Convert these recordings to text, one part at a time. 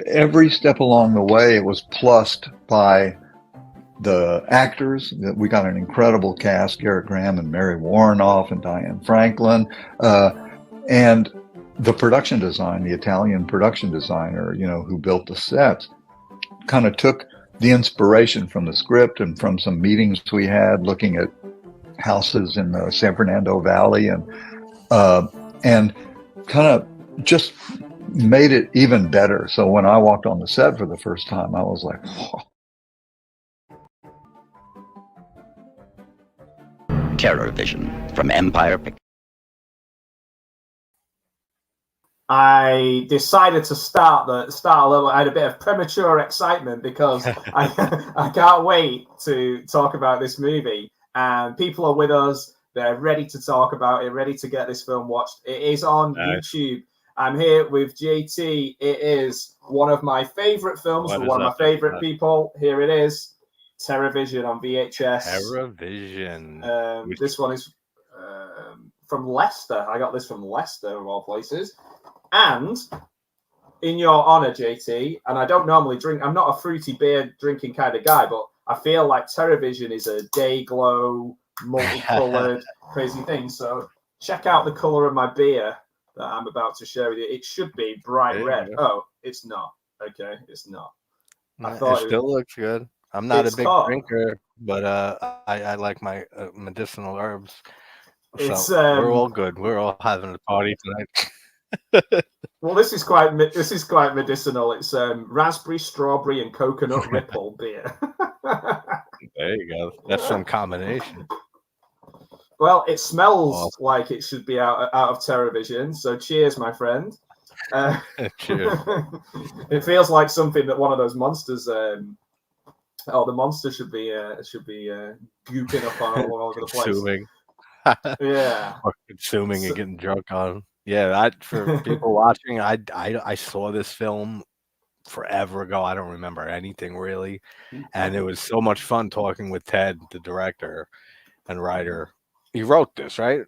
every step along the way, it was plussed by the actors. We got an incredible cast: Garrett Graham and Mary Warrenoff and Diane Franklin, and the production design, the Italian production designer, who built the sets, kind of took the inspiration from the script and from some meetings we had looking at houses in the San Fernando Valley, and kind of just made it even better. So when I walked on the set for the first time, I was like, oh. Terrorvision from Empire Pictures. I decided to start a little. I had a bit of premature excitement because I can't wait to talk about this movie. And people are with us. They're ready to talk about it, ready to get this film watched. It is on YouTube. I'm here with JT. It is one of my favorite films for one of my favorite people. Here it is, Terrorvision on VHS. Terrorvision. This one is from Leicester. I got this from Leicester, of all places. And in your honor, JT, and I don't normally drink, I'm not a fruity beer drinking kind of guy, but I feel like Terrorvision is a day glow, multicolored, crazy thing. So check out the color of my beer that I'm about to share with you. It should be bright red. Oh, it's not. Okay, it's not. I thought it still looks good. I'm not a big drinker, but I like my medicinal herbs. So we're all good. We're all having a party tonight. Well, this is quite medicinal. It's raspberry, strawberry, and coconut ripple beer. There you go. That's some combination. Well, it smells like it should be out of Terrorvision. So cheers, my friend. Cheers. It feels like something that one of those monsters. The monster should be gooping up on all over the place. Consuming. Yeah. Or consuming and getting drunk on. Yeah, for people watching, I saw this film forever ago. I don't remember anything really, and it was so much fun talking with Ted, the director and writer. He wrote this, right?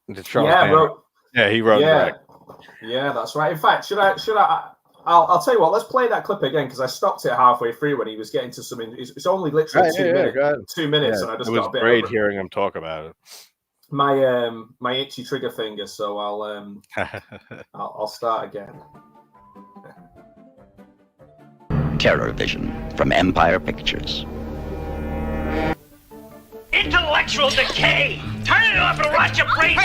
He wrote. Yeah, yeah, that's right. In fact, should I? I'll tell you what. Let's play that clip again because I stopped it halfway through when he was getting to some. It's only literally 2 minutes, and I just got a bit. It was great hearing him talk about it. My itchy trigger finger, so I'll start again. Terrorvision from Empire Pictures. Intellectual decay! Turn it off and watch your brain!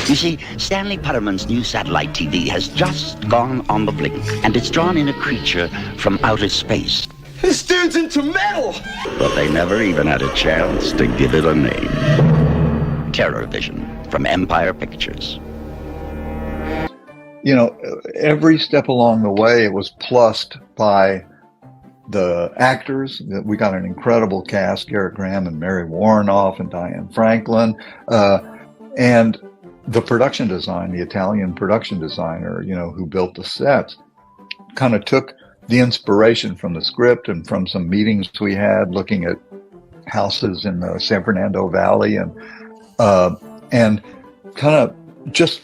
You see, Stanley Putterman's new satellite TV has just gone on the blink, and it's drawn in a creature from outer space. This dude's into metal! But they never even had a chance to give it a name. Terrorvision from Empire Pictures. Every step along the way, it was plussed by the actors. We got an incredible cast: Garrett Graham and Mary Warrenoff and Diane Franklin, and the production design, the Italian production designer, who built the sets, kind of took the inspiration from the script and from some meetings we had looking at houses in the San Fernando Valley, and kind of just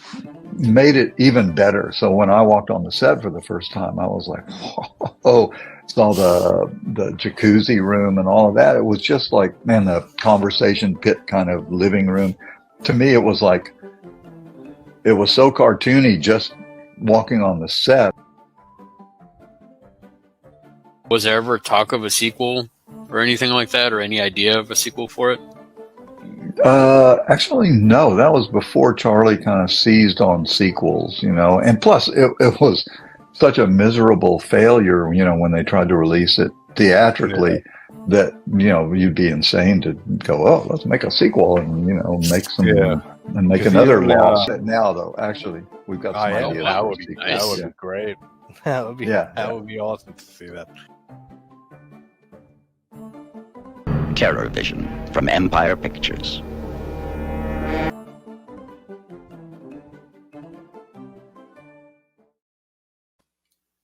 made it even better. So when I walked on the set for the first time, I was like, oh, saw the jacuzzi room and all of that. It was just like, man, the conversation pit kind of living room. To me, it was like, it was so cartoony just walking on the set. Was there ever talk of a sequel or anything like that, or any idea of a sequel for it? Actually, no. That was before Charlie kind of seized on sequels, and plus it was such a miserable failure, when they tried to release it theatrically, that, you'd be insane to go, oh, let's make a sequel and, make some, and make another Lost. Now, though, actually, we've got some ideas. That would be nice. That would be great. That would be awesome to see that. Terrorvision from Empire Pictures.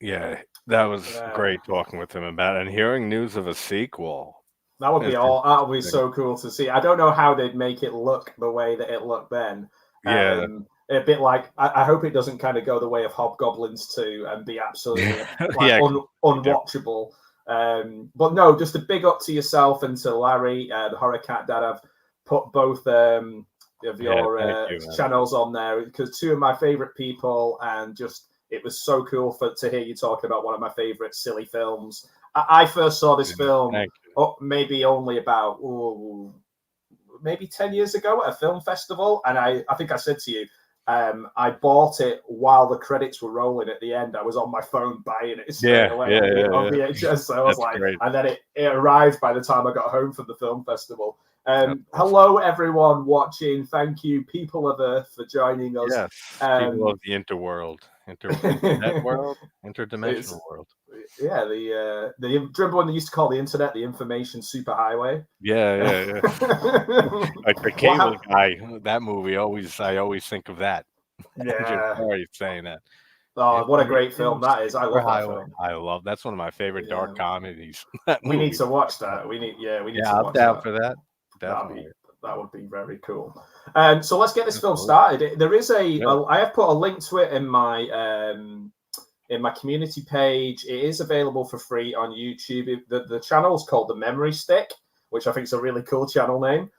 Yeah, that was great talking with him about it and hearing news of a sequel. That would be that would be so cool to see. I don't know how they'd make it look the way that it looked then. Yeah. A bit like I hope it doesn't kind of go the way of Hobgoblins 2 and be absolutely Yeah, unwatchable. But no, just a big up to yourself and to Larry, the Horror Cat Dad. I've put both of your channels on there because two of my favorite people, and just it was so cool to hear you talking about one of my favorite silly films. I first saw this film maybe only about maybe 10 years ago at a film festival, and I think I said to you, I bought it while the credits were rolling at the end. I was on my phone buying it straight away on VHS. So I was like, great. And then it arrived by the time I got home from the film festival. Hello, everyone watching. Thank you, people of Earth, for joining us. Yes, people of the interworld, internet world, interdimensional world. Yeah, remember when they used to call the internet the information superhighway? Yeah. Like the cable guy, that movie. I always think of that. Yeah, Sorry saying that. Oh, what a great film that is! I love that film. I love that's one of my favorite dark comedies. We need to watch that. We need to watch I'm down for that. Definitely. That would be very cool. So let's get this film started. There is I have put a link to it in my community page. It is available for free on YouTube. The channel is called The Memory Stick, which I think is a really cool channel name.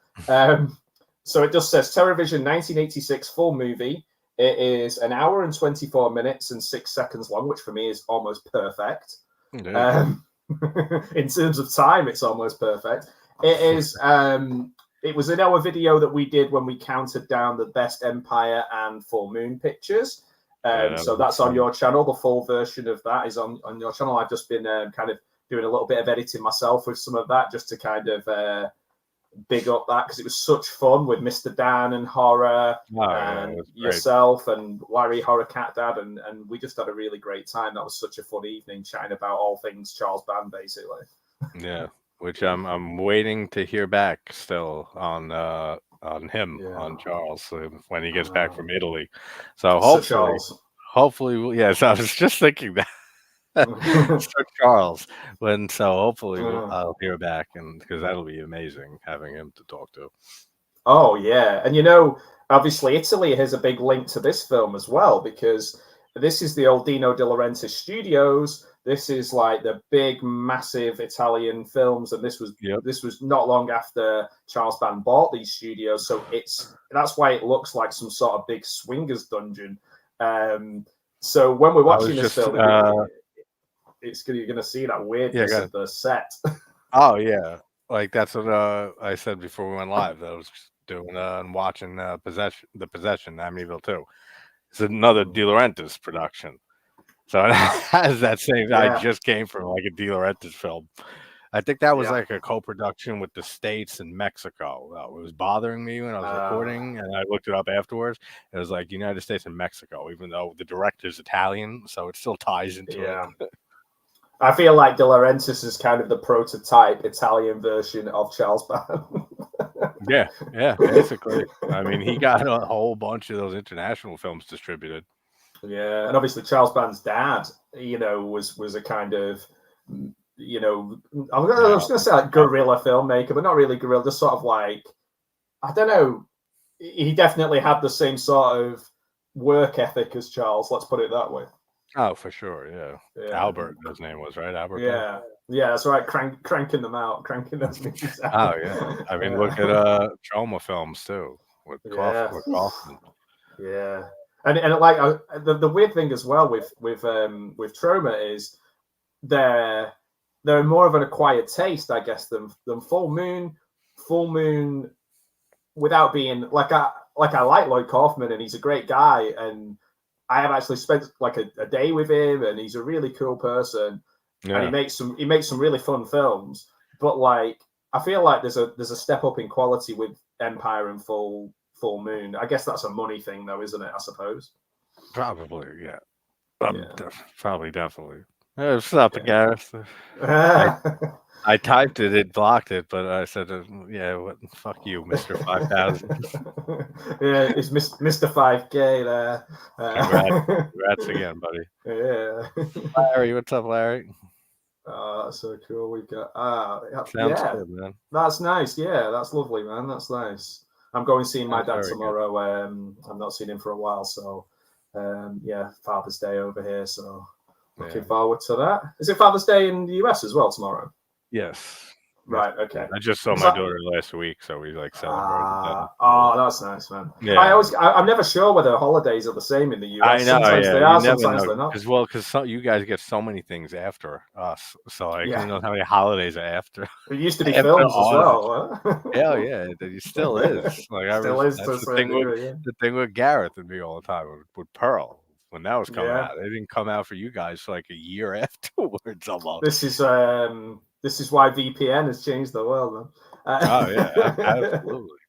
So it just says Terrorvision 1986 full movie. It is 1 hour and 24 minutes and 6 seconds long, which for me is almost perfect. In terms of time, it's almost perfect. It is. It was in our video that we did when we counted down the best Empire and Full Moon pictures. So that's on your channel. The full version of that is on your channel. I've just been kind of doing a little bit of editing myself with some of that, just to kind of big up that, because it was such fun with Mr. Dan and Horror and yourself and Larry, Horror Cat Dad, and we just had a really great time. That was such a fun evening chatting about all things Charles Band, basically. Yeah, which I'm waiting to hear back still on him, on Charles, when he gets back from Italy. So hopefully, yes, I was just thinking that. Sir Charles. Hopefully I'll hear back, and because that'll be amazing having him to talk to. Oh yeah, and obviously Italy has a big link to this film as well, because this is the old Dino De Laurentiis studios. This is like the big, massive Italian films, and this was not long after Charles Band bought these studios. So that's why it looks like some sort of big swingers dungeon. So when we're watching this film, you're going to see that weirdness of the set. Oh yeah, like that's what I said before we went live. That I was doing and watching The Possession, Amityville 2. It's another De Laurentiis production. So it has that same. I just came from like a De Laurentiis film. I think that was like a co-production with the States and Mexico. It was bothering me when I was recording, and I looked it up afterwards. It was like United States and Mexico, even though the director's Italian, so it still ties into it. I feel like De Laurentiis is kind of the prototype Italian version of Charles Band. yeah, basically. I mean, he got a whole bunch of those international films distributed. Yeah, and obviously Charles Band's dad, was a kind of, I was going to say like guerrilla filmmaker, but not really guerrilla, just sort of like, I don't know, he definitely had the same sort of work ethic as Charles, let's put it that way. Oh, for sure, yeah. Albert, his name was, right? Albert. Yeah, that's right. Cranking them out, cranking those movies out. Oh yeah, I mean, look at Trauma films too with Kaufman. Yeah, and like the weird thing as well with Trauma is they're more of an acquired taste, I guess, than Full Moon. Full Moon, without being like I like Lloyd Kaufman, and he's a great guy, and I have actually spent like a day with him, and he's a really cool person, and he makes some really fun films. But like, I feel like there's a step up in quality with Empire and Full Moon. I guess that's a money thing, though, isn't it? I suppose. Probably, yeah. Probably, definitely. What's up, Gareth? I typed it blocked it, but I said, fuck you, Mr. 5000. Yeah, it's Mr. 5K there. Congrats again, buddy. Yeah. Larry, what's up, Larry? Oh, that's so cool. We've got Sounds good, man. That's nice. Yeah, that's lovely, man. That's nice. I'm going seeing my dad very tomorrow. I've not seen him for a while, so yeah, Father's Day over here. So looking forward to that. Is it Father's Day in the US as well tomorrow? Yes. Right. Okay. I just saw my daughter last week, so we like celebrated that. Oh, that's nice, man. Yeah. I'm never sure whether holidays are the same in the US. I know. Sometimes they are, sometimes they're not. Because you guys get so many things after us, so I Yeah. don't know how many holidays are after. It used to be films as well. Hell yeah, it still is. Like that's the thing with Gareth and me all the time with Pearl when that was coming out. It didn't come out for you guys for like a year afterwards almost. This is why VPN has changed the world, man. Oh yeah, absolutely.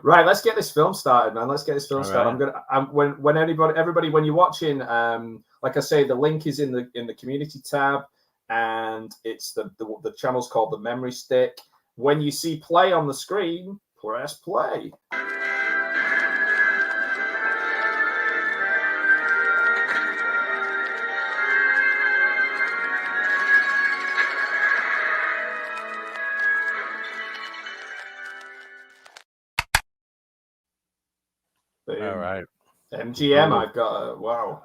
Right, let's get this film started, man. Let's get this film started. Right. When everybody, when you're watching, like I say, the link is in the community tab, and it's the channel's called the Memory Stick. When you see play on the screen, press play. All right. MGM, I've got wow.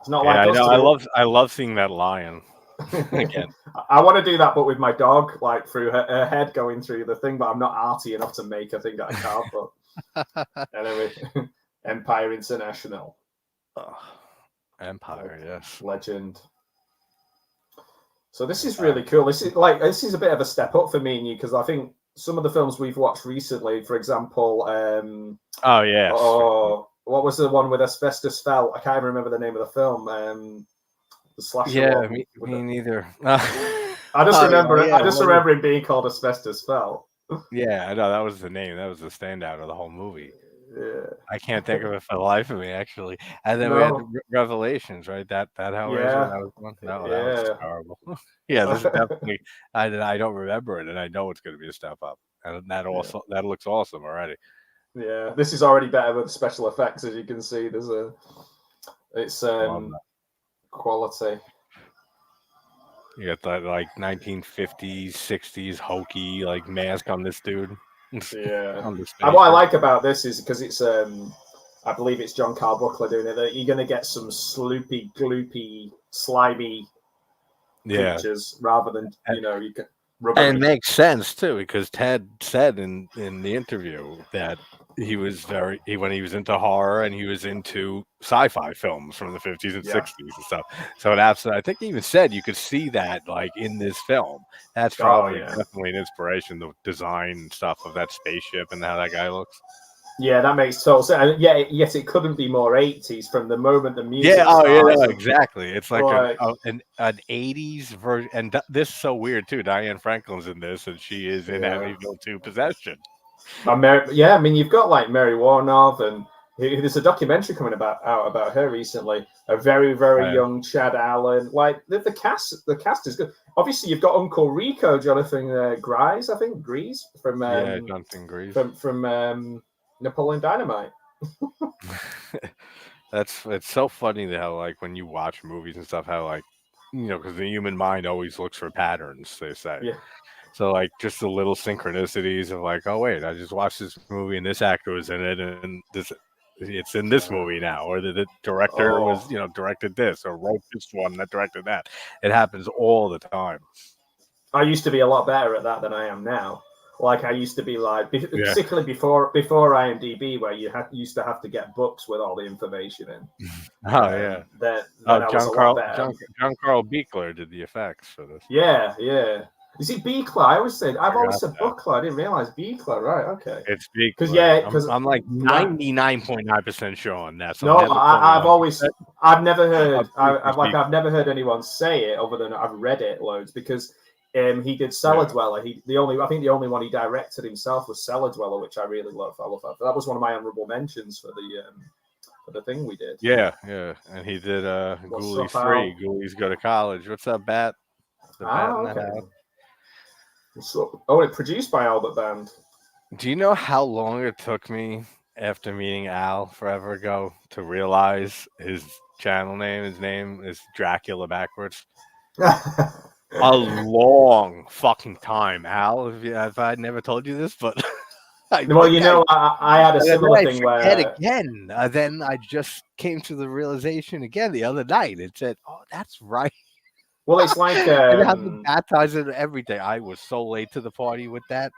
It's not like I know. I love seeing that lion again. I want to do that, but with my dog, like through her head going through the thing. But I'm not arty enough to make a thing out of cardboard. Anyway, Empire International. Empire, yes. Legend. So this is really cool. This is a bit of a step up for me and you because I think some of the films we've watched recently, for example, what was the one with asbestos felt? I can't even remember the name of the film. The slasher. Yeah, one me neither. I just remember I just remember it being called Asbestos Felt. Yeah, I know that was the name. That was the standout of the whole movie. Yeah, I can't think of it for the life of me, actually. And then we had the Revelations, right? That was one. No, that was horrible. Yeah, this is definitely. I don't remember it, and I know it's going to be a step up, and that looks awesome already. Yeah, this is already better with special effects, as you can see. It's quality. You got that like 1950s, 60s hokey like mask on this dude. Yeah. And what I like about this is because it's I believe it's John Carl Buckler doing it, that you're gonna get some sloopy, gloopy, slimy creatures rather than you can and it makes sense too, because Ted said in the interview that he was when he was into horror and he was into sci-fi films from the 50s and 60s and stuff. So it absolutely, I think he even said you could see that like in this film. That's probably definitely an inspiration, the design and stuff of that spaceship and how that guy looks. Yeah, that makes total sense. Yes, it couldn't be more 80s from the moment the music exactly. It's like an 80s version. And this is so weird, too. Diane Franklin's in this, and she is in Amityville 2 Possession. I mean, you've got like Mary Warnow, and there's a documentary coming out about her recently. A very, very young Chad Allen. Like, the cast is good. Obviously, you've got Uncle Rico, Jonathan Gries, I think. Gries from... Jonathan Gries. From Napoleon Dynamite. It's so funny how like when you watch movies and stuff, how like because the human mind always looks for patterns, they say. Yeah. So like just the little synchronicities of like, oh wait, I just watched this movie and this actor was in it, and it's in this movie now, or the director was directed this or wrote this one that directed that. It happens all the time. I used to be a lot better at that than I am now. Like I used to be like, particularly before IMDb, where you used to have to get books with all the information in. John Carl Buechler did the effects for this. Yeah. Is it Buechler? I've always said Buechler. I didn't realize Buechler. Right? Okay. It's Buechler. Because I'm like 99.9% sure on that. So I've never heard anyone say it other than I've read it loads because. He did Cellar Dweller. I think the only one he directed himself was Cellar Dweller, which I really love. I love that. That was one of my honorable mentions for the thing we did. Yeah, and he did Ghoulies 3. Ghoulies Go to College. What's up, Bat? The Bat in the House. It's produced by Albert Band. Do you know how long it took me after meeting Al forever ago to realize his channel name? His name is Dracula backwards. A long fucking time, Al. If I never told you this, but Well, you know, I had a similar thing where again. Then I just came to the realization again the other night. It said, "Oh, that's right." Well, it's like They have them baptized and everything. I was so late to the party with that.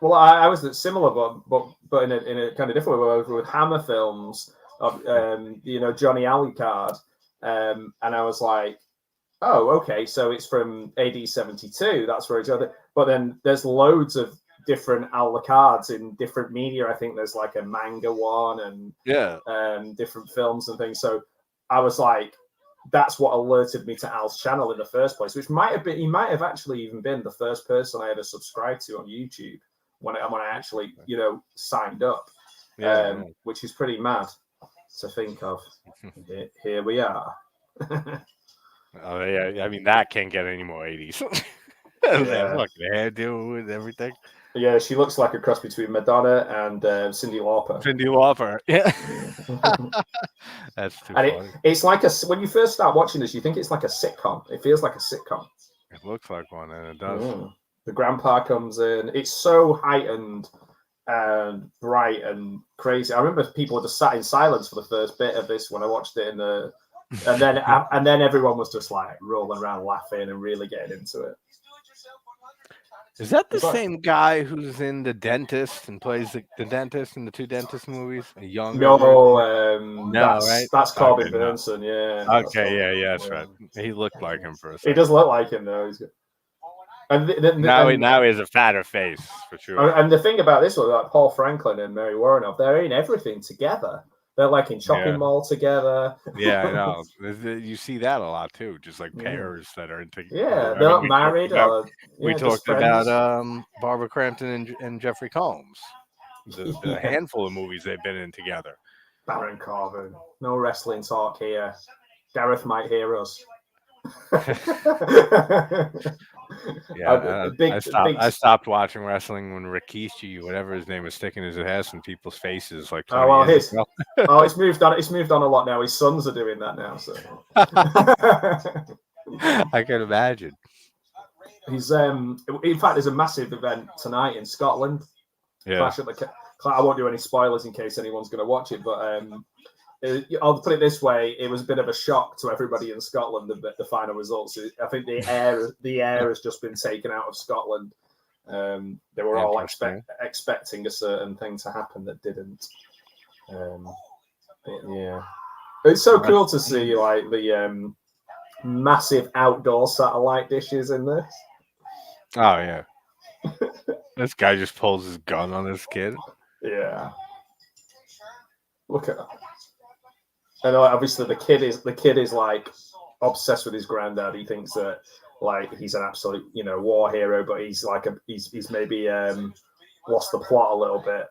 Well, I was similar, but in a kind of different way with Hammer films of you know, Johnny Alucard, and I was like, oh, okay, so it's from AD 72. That's where it's other. But then there's loads of different Alucards in different media. I think there's like a manga one and different films and things. So I was like, that's what alerted me to Al's channel in the first place, which might have been, he might have actually even been the first person I ever subscribed to on YouTube when I actually, you know, signed up, which is pretty mad to think of. Here we are. Oh yeah, I mean that can't get any more 80s. That fucking hairdo and everything. Yeah, she looks like a cross between Madonna and Cyndi Lauper. Cyndi Lauper, yeah. That's too funny. It's like when you first start watching this, you think it's like a sitcom. It feels like a sitcom. It looks like one, and it does. The grandpa comes in. It's so heightened and bright and crazy. I remember people just sat in silence for the first bit of this when I watched it and then everyone was just like rolling around laughing and really getting into it. Is that the same guy who's in The Dentist and plays the dentist in the two Dentist movies? A younger? That's Corbin Burnson. Yeah. Okay, yeah, that's right. He looked like him for a second. He does look like him though. He's good. And now he has a fatter face for sure. And the thing about this one, like Paul Franklin and Mary Warrenoff, they're in everything together. They're like in Shopping Mall together. Yeah, I know. You see that a lot too, just like pairs that are into. Yeah, they're not married. We talked about Barbara Crampton and Jeffrey Combs. The handful of movies they've been in together. Baron Corbin. No wrestling talk here. Gareth might hear us. I stopped watching wrestling when Rikishi, whatever his name, was sticking his ass in people's faces. Like, it's moved on. It's moved on a lot now. His sons are doing that now. So I can imagine. He's in fact, there's a massive event tonight in Scotland. Yeah. I won't do any spoilers in case anyone's going to watch it, but I'll put it this way: it was a bit of a shock to everybody in Scotland. The final results. I think the air has just been taken out of Scotland. They were all expecting a certain thing to happen that didn't. It's so cool to see like the massive outdoor satellite dishes in this. Oh yeah, this guy just pulls his gun on this kid. Yeah, look at that. And obviously the kid is like obsessed with his granddad. He thinks that like he's an absolute, you know, war hero, but he's like he's maybe lost the plot a little bit.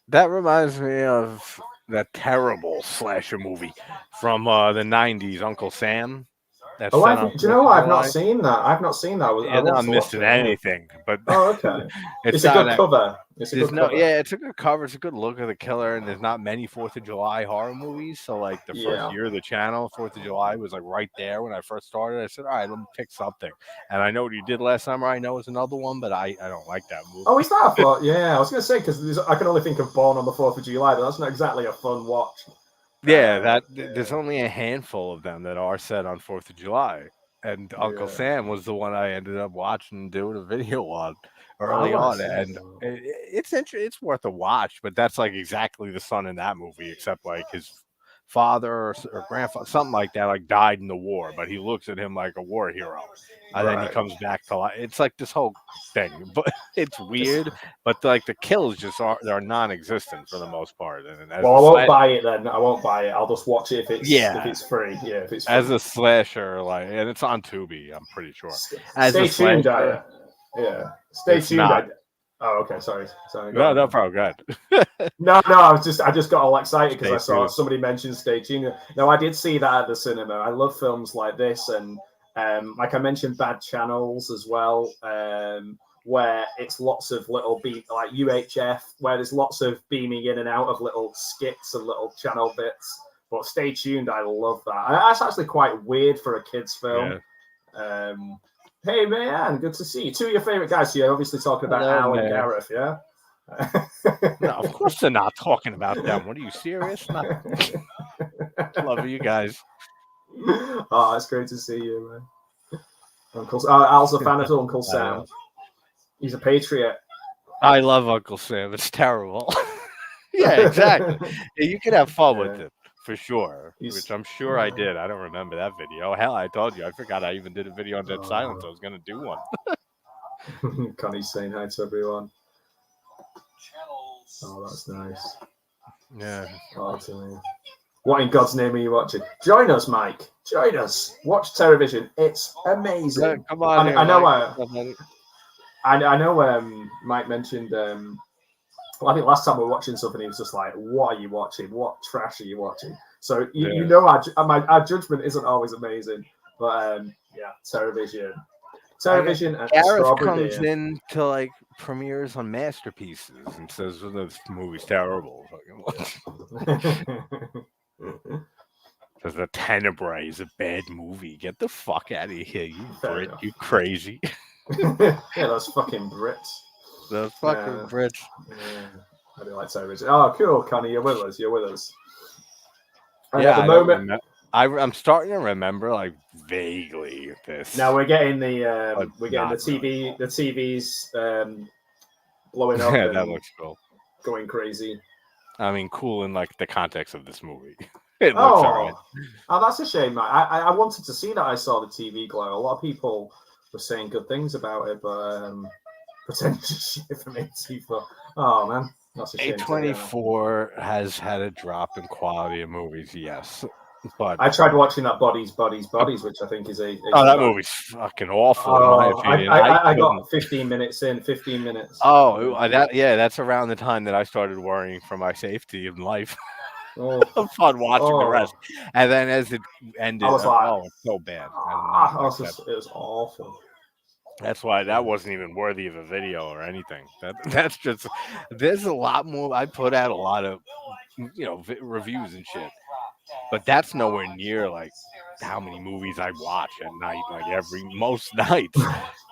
That reminds me of that terrible slasher movie from the 90s, Uncle Sam. Do you know what? I've not seen that. I've not seen that. You're not missing anything. But okay. It's a good cover. It's a good cover. Yeah, it's a good cover. It's a good look at the killer, and there's not many 4th of July horror movies. So, like, the first year of the channel, 4th of July was, like, right there when I first started. I said, all right, let me pick something. And I know what you did last summer. I know it's another one, but I don't like that movie. Oh, is that a fun? Yeah, I was going to say, because I can only think of Born on the 4th of July, but that's not exactly a fun watch. Yeah, there's only a handful of them that are set on 4th of July. And Uncle Sam was the one I ended up watching and doing a video on early on. And it's worth a watch, but that's like exactly the son in that movie, except like his father or grandfather, something like that, like died in the war, but he looks at him like a war hero. And then he comes back to life. It's like this whole thing, but it's weird. But like the kills just are non-existent for the most part. And I won't buy it then. I won't buy it. I'll just watch it if it's free. Yeah, if it's free. As a slasher, like, and it's on Tubi, I'm pretty sure. Stay tuned. Stay tuned. Oh, okay. Sorry. No problem. Go ahead. No. I just got all excited because I saw somebody mention Stay tuned. No, I did see that at the cinema. I love films like this, and like I mentioned, Bad Channels as well, where it's lots of little like UHF, where there's lots of beaming in and out of little skits and little channel bits. But Stay Tuned, I love that. That's actually quite weird for a kids' film. Yeah. Hey man, good to see you. Two of your favorite guys. So you're obviously talking about Al and Gareth, yeah? No, of course they're not talking about them. What are you serious? No. Love you guys. Oh, it's great to see you, man. Al's a fan of Uncle Sam. He's a patriot. I love Uncle Sam. It's terrible. Yeah, exactly. Yeah, you can have fun with it for sure, which I'm sure I did. I don't remember that video. Hell, I told you. I forgot I even did a video on Dead Silence. I was going to do one. Connie's saying hi to everyone. Oh, that's nice. Yeah. Oh, what in God's name are you watching? Join us, Mike. Join us. Watch Terrorvision. It's amazing. Yeah, come on. I know. Mike mentioned. Well, I think last time we were watching something, he was just like, "What are you watching? What trash are you watching?" So you know, our judgment isn't always amazing, but yeah, Terrorvision and Gareth comes in to like premieres on Masterpieces and says, well, "This movie's terrible." Says the Tenebrae is a bad movie. Get the fuck out of here, you Brit! You crazy. Yeah, those fucking Brits. The fucking Brits. Yeah. I do like Terrorvision. Oh, cool, Connie, you're with us. And yeah, at the moment, I'm starting to remember like vaguely this. Now we're getting the TV's blowing up. Yeah, that looks cool. Going crazy. I mean, cool in like the context of this movie. It looks alright. Oh, that's a shame, Mate. I wanted to see that. I saw the TV glow. A lot of people were saying good things about it, but potentially shit from A24. Oh man, that's a shame. A24 has had a drop in quality of movies, yes. But I tried watching that Bodies, which I think is a that movie's fucking awful in my opinion. I got 15 minutes in. 15 minutes. Oh, that's around the time that I started worrying for my safety in life. I'm fun watching the rest, and then as it ended, I was like, "Oh, it's so bad." It was awful. That's why that wasn't even worthy of a video or anything. That's just there's a lot more. I put out a lot of reviews and shit, but that's nowhere near like how many movies I watch at night. Like most nights,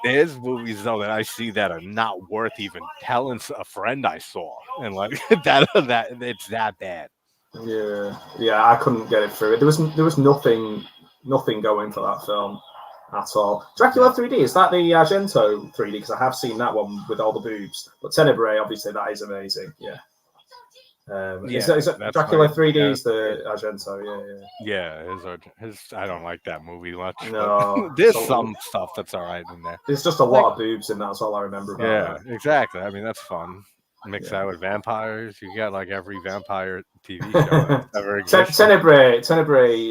there's movies though that I see that are not worth even telling a friend I saw, and like that it's that bad. Yeah, I couldn't get it through. There was nothing going for that film at all. Dracula 3D, is that the Argento 3D? Because I have seen that one with all the boobs. But Tenebrae, obviously, that is amazing. Yeah. Is that Dracula 3D is the Argento? Yeah. His I don't like that movie much. No, there's some stuff that's all right in there. There's just a lot of boobs in that. That's all I remember about that. Exactly. I mean, that's fun. Mix that with vampires. You got like every vampire TV show ever exists. Tenebrae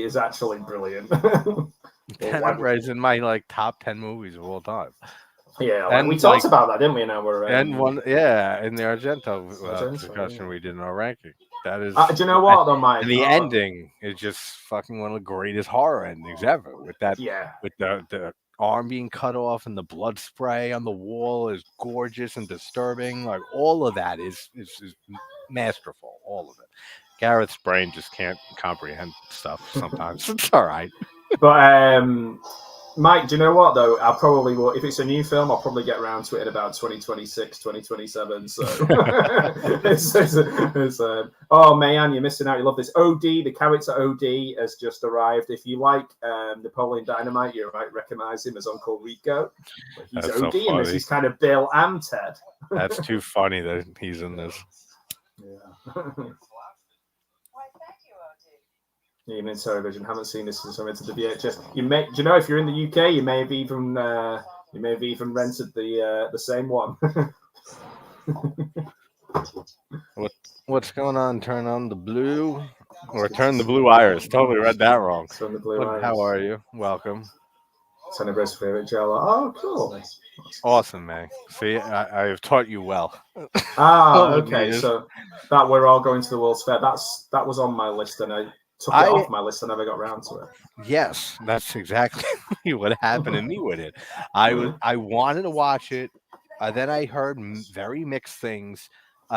is actually brilliant. Tenebrae is in my like top 10 movies of all time. Yeah, and we talked about that, didn't we? Now we're in the Argento discussion we did in our ranking. That is. Do you know what though, Mike? And the ending is just fucking one of the greatest horror endings ever. With that, with the arm being cut off and the blood spray on the wall is gorgeous and disturbing. Like all of that is masterful. All of it. Gareth's brain just can't comprehend stuff sometimes. It's all right. But Mike, do you know what though? I probably will. If it's a new film, I'll probably get around to it in about 2026, 2027. So oh man, you're missing out. You love this. OD, the character OD has just arrived. If you like Napoleon Dynamite, you might recognize him as Uncle Rico. But he's That's OD so in this. He's kind of Bill and Ted. That's too funny that he's in this. Yeah. Even in Terrorvision, haven't seen this since I rented the VHS. Do you know if you're in the UK, you may have even rented the same one. What's going on? Turn on the blue, or turn the blue iris. Totally read that wrong. Turn the blue iris. How are you? Welcome. Tenebrae's favorite jello. Oh, cool. Awesome, man. See, I have taught you well. Okay. So that we're all going to the World's Fair. That was on my list, and I took it off my list. I never got around to it. Yes, that's exactly what happened to me with it. I wanted to watch it. Then I heard very mixed things.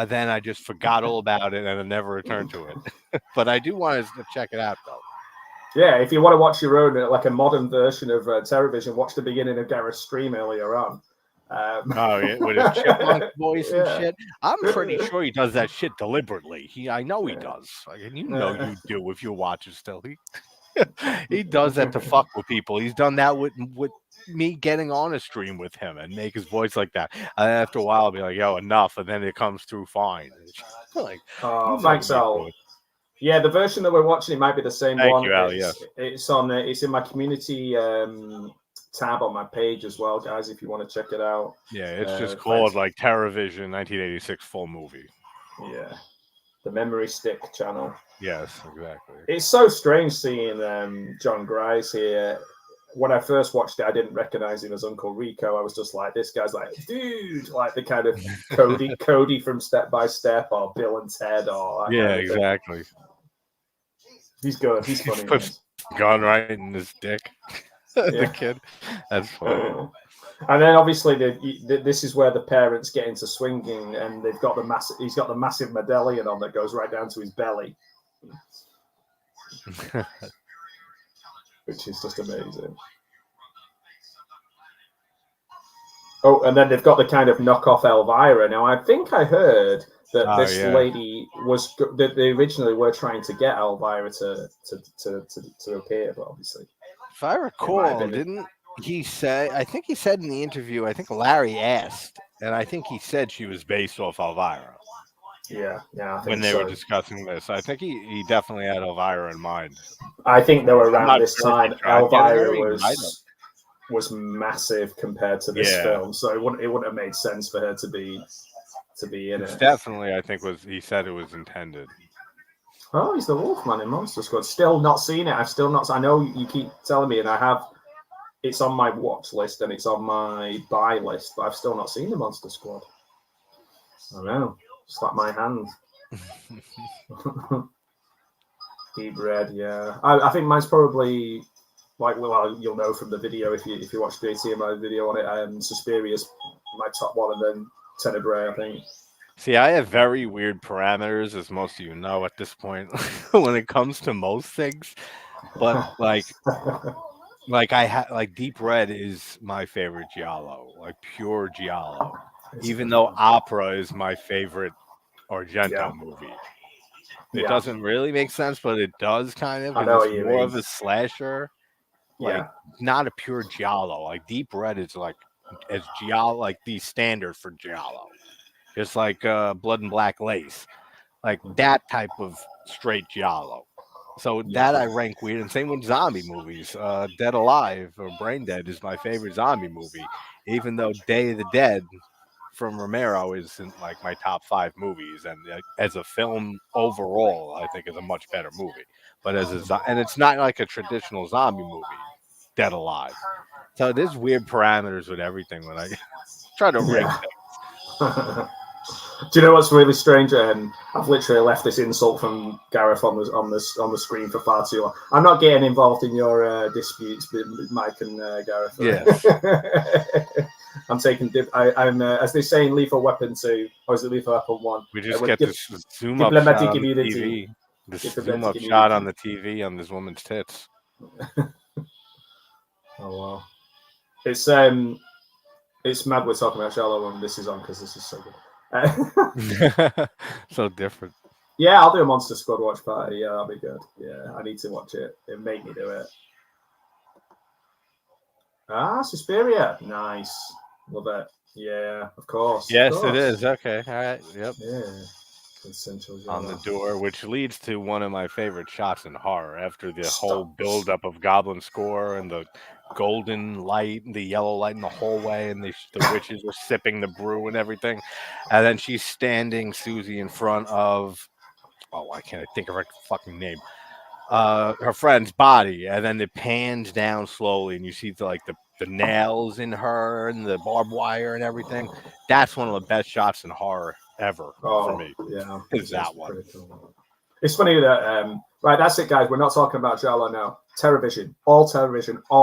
Then I just forgot all about it, and I never returned to it. But I do want to check it out, though. Yeah, if you want to watch your own, like a modern version of Terrorvision, watch the beginning of Gareth's stream earlier on. Oh, yeah, with his chipmunk voice and Yeah. shit. I'm pretty sure he does that shit deliberately. I know he does. Like, and you know you do if you watch it still. He does that to fuck with people. He's done that with me getting on a stream with him and make his voice like that. And after a while, I'll be like, "Yo, enough," and then it comes through fine. Like, Oh, you know thanks, what Al. Yeah, the version that we're watching, it might be the same Thank one. you, Al, It's on. It's in my community tab on my page as well, guys. If you want to check it out. Yeah, it's just called like Terrorvision 1986 full movie. Yeah, the Memory Stick channel. Yes, exactly. It's so strange seeing John Grice here. When I first watched it, I didn't recognize him as Uncle Rico. I was just like, this guy's like, dude, like the kind of Cody from Step by Step, or Bill and Ted, or yeah, exactly. He's good. He's funny. He puts gun right in his dick. The kid. That's funny. And then obviously this is where the parents get into swinging, and they've got he's got the massive medallion on that goes right down to his belly, which is just amazing. Oh, and then they've got the kind of knockoff Elvira. Now, I think I heard that this lady was that they originally were trying to get Elvira to appear, but obviously, if I recall, didn't he say? I think he said in the interview. I think Larry asked, and I think he said she was based off Elvira. Yeah. When they were discussing this, I think he definitely had Elvira in mind. I think they were around this time. Elvira was massive compared to this film, so it wouldn't have made sense for her to be in it. Definitely, I think he said it was intended. Oh, he's the Wolfman in Monster Squad. Still not seen it. I've still not. I know you keep telling me, and I have. It's on my watch list and it's on my buy list, but I've still not seen the Monster Squad. I know. Slap my hand. Deep Red, yeah. I think mine's probably you'll know from the video if you watch the ATMI video on it. Suspiria's my top one, and then Tenebrae, I think. See, I have very weird parameters, as most of you know at this point, when it comes to most things. But like Deep Red is my favorite giallo, like pure giallo. Even though Opera is my favorite Argento movie. It doesn't really make sense, but it does kind of. It's more of a slasher, not a pure giallo. Like Deep Red is like as giallo, like the standard for giallo. It's like Blood and Black Lace, like that type of straight giallo. So that I rank weird, and same with zombie movies. Dead Alive or Brain Dead is my favorite zombie movie, even though Day of the Dead from Romero isn't like my top 5 movies, and as a film overall, I think is a much better movie. But and it's not like a traditional zombie movie, Dead Alive. So there's weird parameters with everything when I try to rank things. Do you know what's really strange? I've literally left this insult from Gareth on the screen for far too long. I'm not getting involved in your disputes with Mike and Gareth. Yes. I'm taking. I'm as they say in Lethal Weapon 2, or is it Lethal Weapon 1? We just get this zoom up shot on the TV. This zoom up shot on the TV on this woman's tits. Oh wow! It's mad we're talking about Shallow when this is on, because this is so good. So different. Yeah, I'll do a Monster Squad watch party. Yeah, that'll be good. Yeah, I need to watch it. It made me do it. Suspiria. Nice. Love it. Yeah, of course. Yes, it is. Okay. All right. Yep. Yeah. Essential on the door, which leads to one of my favorite shots in horror after the whole build-up of Goblin Score and the golden light, the yellow light in the hallway, and the witches are sipping the brew and everything. And then she's standing, Susie, in front of, I can't think of her fucking name, her friend's body. And then it pans down slowly, and you see the nails in her and the barbed wire and everything. That's one of the best shots in horror ever for me. Yeah, is that one. Cool. It's funny that right, that's it, guys. We're not talking about Giallo now. Terrorvision, all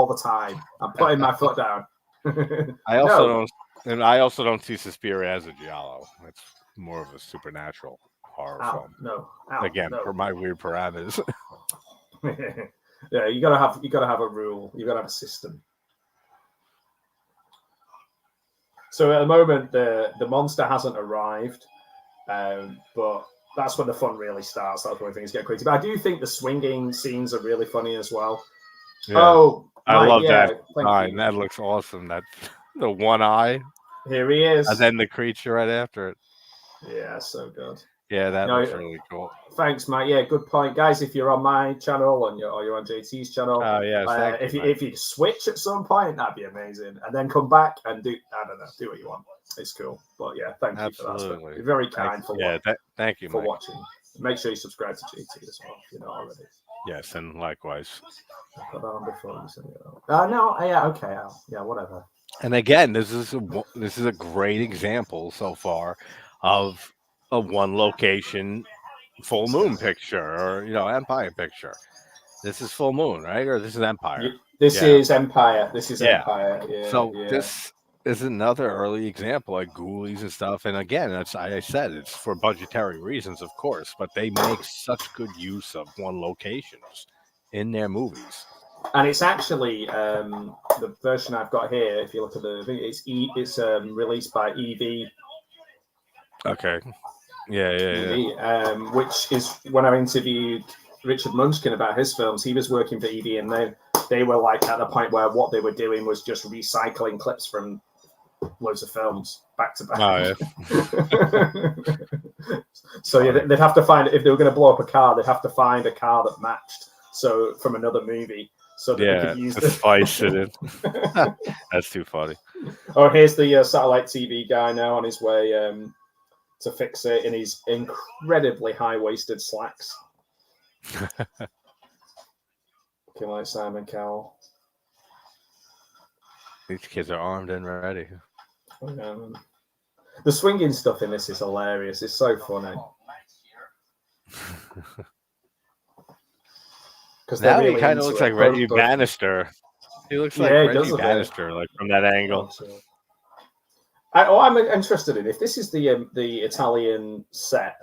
the time. I'm putting my foot down. I also don't see Suspiria as a Giallo. It's more of a supernatural horror film. Again, for my weird parameters. Yeah, you gotta have a rule. You gotta have a system. So at the moment, the monster hasn't arrived, but that's when the fun really starts. That's when things get crazy. But I do think the swinging scenes are really funny as well. Yeah. Oh, I Mike, love yeah, that thank sign. you. That looks awesome. That the one eye, Here he is. and then the creature right after it. Yeah, so good. Yeah, that No, looks really cool. Thanks, Mike. Yeah, good point, guys. If you're on my channel or you're on JT's channel, Oh yeah, if you switch at some point, that'd be amazing, and then come back and do what you want. It's cool. But yeah, thank you for that. You're very kind for thank you for Mike. watching. Make sure you subscribe to JT as well if you're not already. Yes, and likewise. Put that on before you send it out. No, yeah, okay, yeah, whatever. And again, this is a great example so far of a one location full moon picture, or Empire picture. This is full moon, right? Or this is Empire. This is Empire. This is Yeah. Empire. Yeah, So yeah. this is another early example, like Ghoulies and stuff. And again, I said it's for budgetary reasons, of course, but they make such good use of one locations in their movies. And it's actually the version I've got here. If you look at the video, it's released by EV. Okay. Yeah. Which is when I interviewed Richard Munchkin about his films. He was working for EV, and they were like at the point where what they were doing was just recycling clips from loads of films back to back. Oh, yeah. So yeah, they'd have to find, if they were going to blow up a car, they'd have to find a car that matched. So from another movie, so that they could use the spice it in. That's too funny. Oh, here's the satellite TV guy now on his way to fix it in his incredibly high-waisted slacks. Looking like Simon Cowell. These kids are armed and ready. The swinging stuff in this is hilarious. It's so funny. Because now he kind of looks like Reggie Bannister. He looks like Reggie Bannister, like from that angle. I'm interested in if this is the Italian set.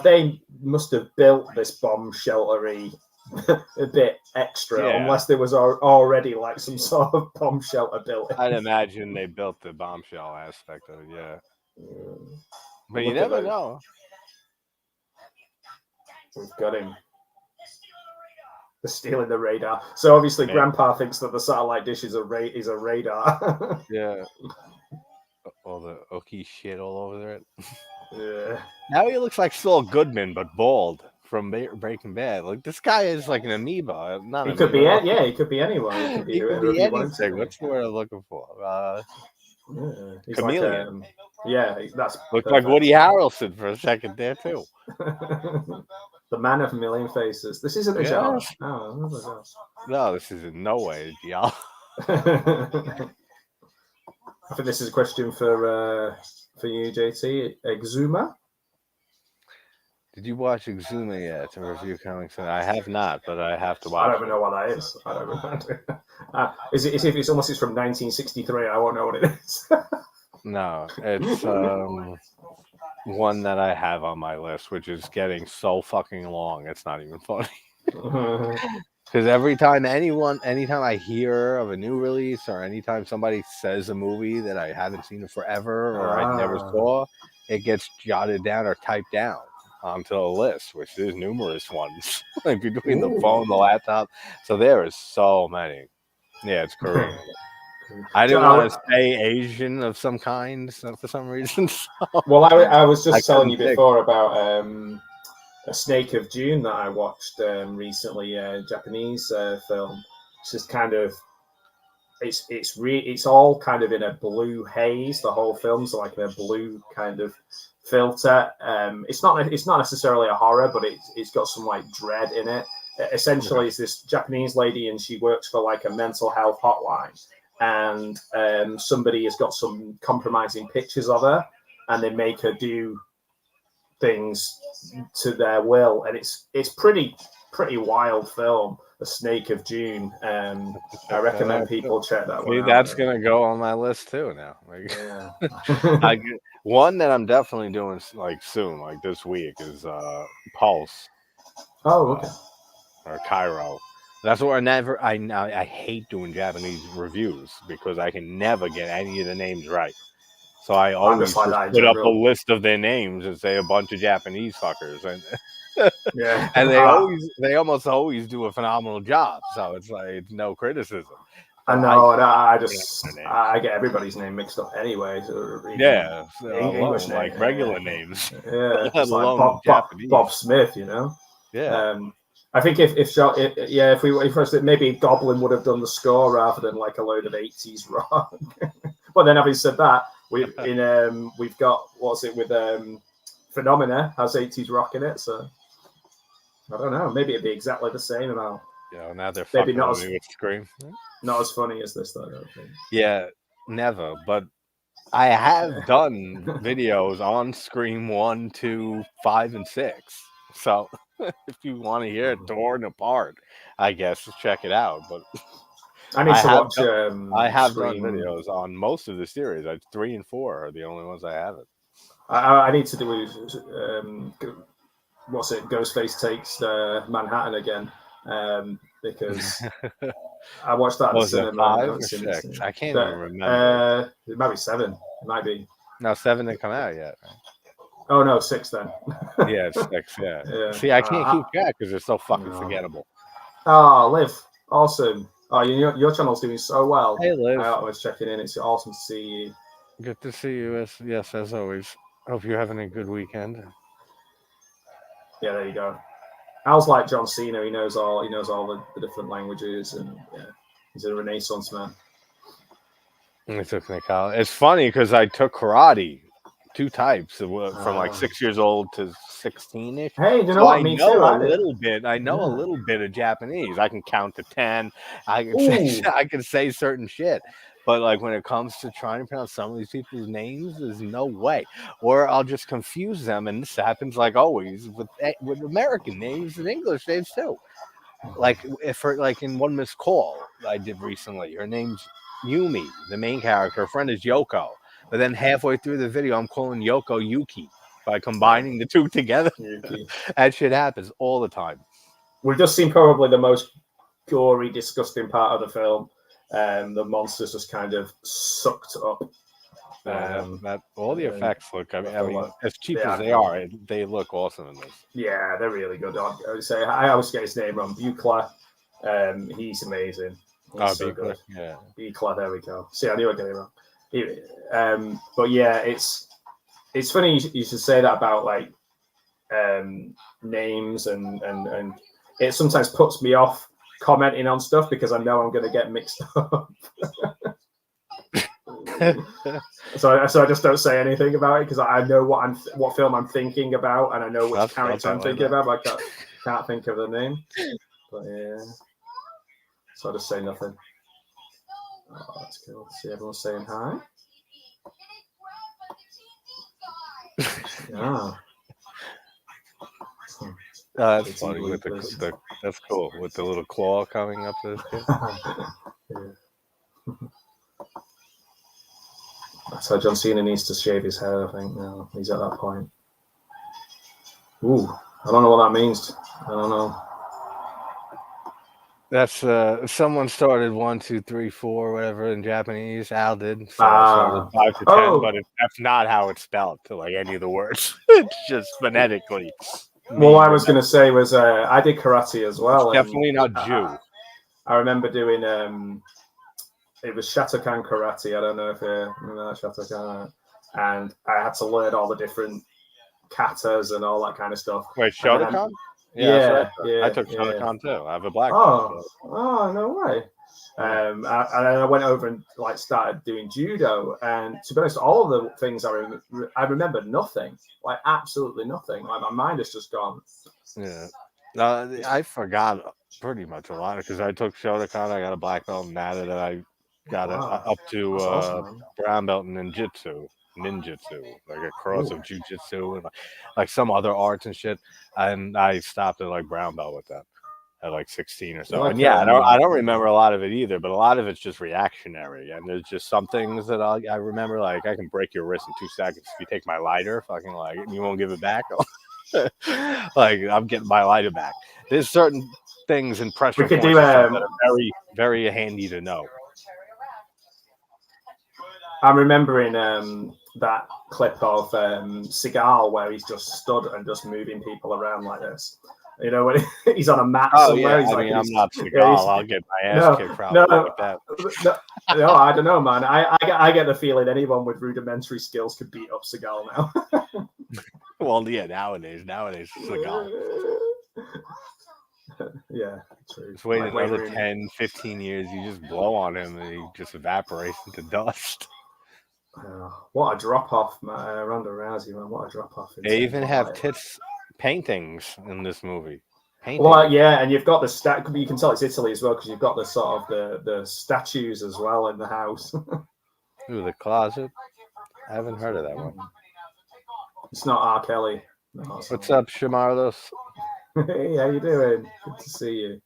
They must have built this bomb sheltery a bit extra, unless there was already like some sort of bomb shelter built. I'd imagine they built the bombshell aspect of it, but you never know. We've got him. They're stealing the radar. So obviously, Grandpa thinks that the satellite dish is a radar. Yeah. All the oaky shit all over it. Yeah. Now he looks like Saul Goodman, but bald from Breaking Bad. Like this guy is like an amoeba. He could be anyone. He could be anything. What's the word I'm looking for? Chameleon. That's looks like Woody Harrelson for a second there too. The man of a million faces. This isn't a job. No, this is in no way a job. I think this is a question for you, JT. Exuma. Did you watch Exuma yet to review comics? I have not, but I have to watch. I don't even know what that is. I don't know. Is it? If it's almost from 1963, I won't know what it is. No, it's one that I have on my list, which is getting so fucking long. It's not even funny. Because anytime I hear of a new release, or anytime somebody says a movie that I haven't seen in forever or I never saw, it gets jotted down or typed down onto a list, which there's numerous ones, like between the phone, the laptop. So there is so many. Yeah, it's Korean. I didn't want to say Asian of some kind for some reason. So well, I was just telling you before about A Snake of June that I watched recently, a Japanese film. It's just kind of, it's all kind of in a blue haze. The whole film's like in a blue kind of filter. It's not necessarily a horror, but it's got some like dread in it. Essentially, it's this Japanese lady, and she works for like a mental health hotline. And somebody has got some compromising pictures of her, and they make her do things to their will, and it's pretty wild film. A Snake of June. I recommend people check that one out. That's gonna go on my list too now. Like, one that I'm definitely doing like soon, like this week, is Pulse. Oh, okay. Or Cairo. That's where I hate doing Japanese reviews because I can never get any of the names right. So I always just like that in put up a general. list of their names and say a bunch of Japanese fuckers, and Yeah. and they almost always do a phenomenal job. So it's like it's no criticism. I But know. I pronounce their names. I get everybody's name mixed up anyway. So Yeah, English name, like regular names, Yeah, let it's like alone Japanese. Bob Smith, you know. Yeah. I think if maybe Goblin would have done the score rather than like a load of 80s rock. But then having said that, we've got what's it with Phenomena has 80s rock in it, so I don't know. Maybe it'd be exactly the same amount. Yeah, now they're Maybe fucking not with as me with Scream. not as funny as this though. I don't think. Yeah, never. But I have done videos on Scream 1, 2, 5, and 6. So if you want to hear it torn apart, I guess check it out. But I need to watch. I have Scream. done videos on most of the series. 3 and 4 are the only ones I haven't. I need to do what's it? Ghostface Takes Manhattan again, because I watched that in the cinema. 5 or 6? I can't even remember. It might be 7. It might be. No, 7 didn't come out yet. Oh no, 6 then. Yeah, it's 6. Yeah. Yeah. See, I can't keep track because they're so fucking forgettable. Oh, Liv, awesome. Oh, your channel's doing so well. Hey, Liv. I was checking in. It's awesome to see you. Good to see you. Yes, as always. Hope you're having a good weekend. Yeah, there you go. Al's like John Cena. He knows all the different languages, and yeah, he's a Renaissance man. It's funny because I took karate, 2 types from like 6 years old to 16ish. Hey, you know what? Me too. I know a little bit of Japanese. I can count to 10. I can say certain shit. But like when it comes to trying to pronounce some of these people's names, there's no way. Or I'll just confuse them, and this happens like always with American names and English names too. Like in One Missed Call I did recently, her name's Yumi, the main character. Her friend is Yoko, but then halfway through the video, I'm calling Yoko Yuki by combining the 2 together. That shit happens all the time. We've just seen probably the most gory, disgusting part of the film. The monsters just kind of sucked up. All the effects look. I mean, as cheap as they are, they look awesome in this. Yeah, they're really good. I would say I always get his name wrong. Buchla, he's amazing. He's so good. Yeah, Buchla. There we go. See, I knew I'd get it wrong. But yeah, it's funny you should say that about like names and it sometimes puts me off commenting on stuff because I know I'm going to get mixed up. so I just don't say anything about it because I know what film I'm thinking about and I know which character I'm thinking about, but I can't think of the name. But yeah, so I just say nothing. Oh, that's cool. See everyone saying hi. Yeah. That's funny with the that's cool with the little claw coming up to this kid. Yeah. So John Cena needs to shave his hair, I think. Now he's at that point. Ooh, I don't know what that means. I don't know. That's someone started 1, 2, 3, 4, whatever in Japanese. Al did. So I started 5 to 10, but that's not how it's spelled to like any of the words. It's just phonetically. Well, what I was going to say was I did karate as well. Definitely not Jew. I remember doing it was Shatokan karate. I don't know if you remember that Shatokan. And I had to learn all the different katas and all that kind of stuff. Wait, Shotokan? Yeah, I took Shotokan too. I have a black belt. Oh, no way. And I went over and like started doing judo, and to be honest, all of the things I remember nothing, like absolutely nothing. Like my mind has just gone. Yeah, I forgot pretty much a lot because I took Shotokan. I got a black belt in that, and then I got up to awesome, brown belt in ninjutsu, like a cross of jujitsu and like some other arts and shit. And I stopped at like brown belt with that. At like 16 or so. And yeah, I don't remember a lot of it either, but a lot of it's just reactionary. And there's just some things that I remember, like I can break your wrist in 2 seconds if you take my lighter, fucking like you won't give it back. Like I'm getting my lighter back. There's certain things in pressure points that are very, very handy to know. I'm remembering that clip of Seagal where he's just stood and just moving people around like this. You know, when he's on a mat somewhere. Yeah, He's I'm not Seagal. I'll get my ass kicked probably with that. No, I don't know, man. I get the feeling anyone with rudimentary skills could beat up Seagal now. Well, yeah, nowadays Seagal. Yeah, true. Just wait another 10, 15 years, you just blow on him and he just evaporates into dust. What a drop off, Ronda Rousey, man! What a drop off. They even have tits paintings in this movie. Well, yeah, and you've got the you can tell it's Italy as well because you've got the sort of the statues as well in the house. Ooh, the closet. I haven't heard of that one. It's not R. Kelly. No, what's up, Shamarlos? Hey, how you doing? Good to see you.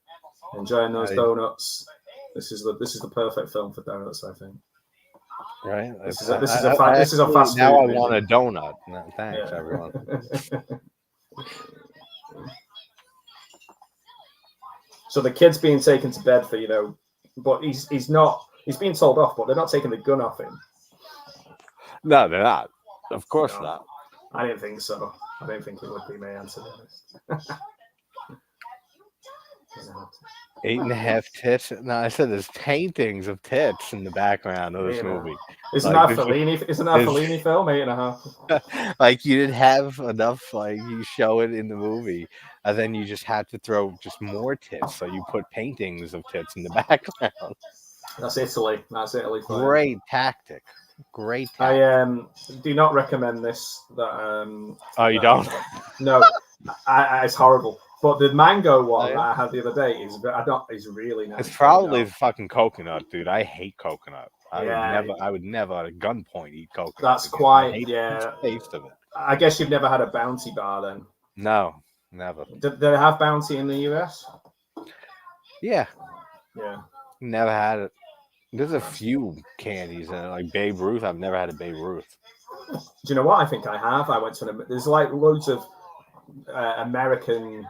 Enjoying those donuts. This is the perfect film for donuts, I think. Right. This is a fast food. Now I want a donut. No, thanks, everyone. So the kid's being taken to bed for, but he's being told off, but they're not taking the gun off him. No, they're not. Of course not. I didn't think so. I didn't think it would be, man, to be honest. 8.5 tits. No, I said there's paintings of tits in the background of this movie. Isn't that Fellini? Isn't that Fellini film? 8.5. Like you didn't have enough. Like you show it in the movie, and then you just had to throw just more tits. So you put paintings of tits in the background. That's Italy. That's Italy. Great tactic. Great. I do not recommend this. That oh, you don't? No, it's horrible. But the mango one that I had the other day is really nice. It's probably the fucking coconut, dude. I hate coconut. I would never at gunpoint eat coconut. That's quite the taste of it. I guess you've never had a Bounty bar then. No, never. Did they have Bounty in the US? Yeah. Yeah. Never had it. There's a few candies in it, like Babe Ruth. I've never had a Babe Ruth. Do you know what? I think I have. I went to there's like loads of American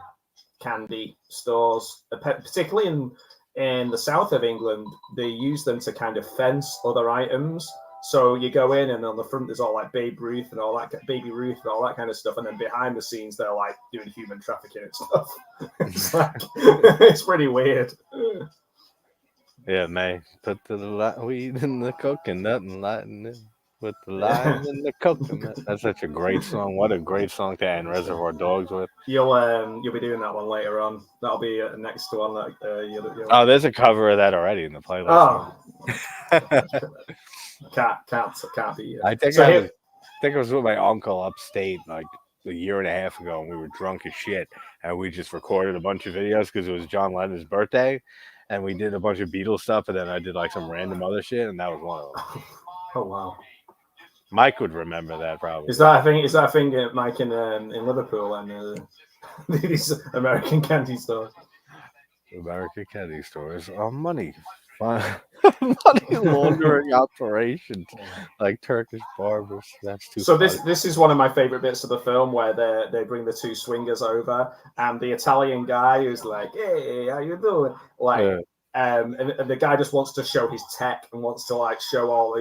candy stores, particularly in the south of England. They use them to kind of fence other items. So you go in and on the front there's all like Baby Ruth and all that kind of stuff, and then behind the scenes they're like doing human trafficking and stuff. It's pretty weird. Yeah, May put the weed in the coconut and lighten it with the lime in the coconut. That's such a great song. What a great song to end Reservoir Dogs with. You'll be doing that one later on. That'll be next one. Oh, there's a cover of that already in the playlist. Oh, can't be. I think I was with my uncle upstate like a year and a half ago, and we were drunk as shit, and we just recorded a bunch of videos because it was John Lennon's birthday, and we did a bunch of Beatles stuff, and then I did like some random other shit, and that was one of them. Oh wow. Mike would remember that probably. Is that a thing, Mike, in Liverpool and these American candy stores? American candy stores are money laundering operations like Turkish barbers. That's too. So funny. This is one of my favorite bits of the film where they bring the two swingers over, and the Italian guy who's like, "Hey, how you doing?" And the guy just wants to show his tech and wants to like show all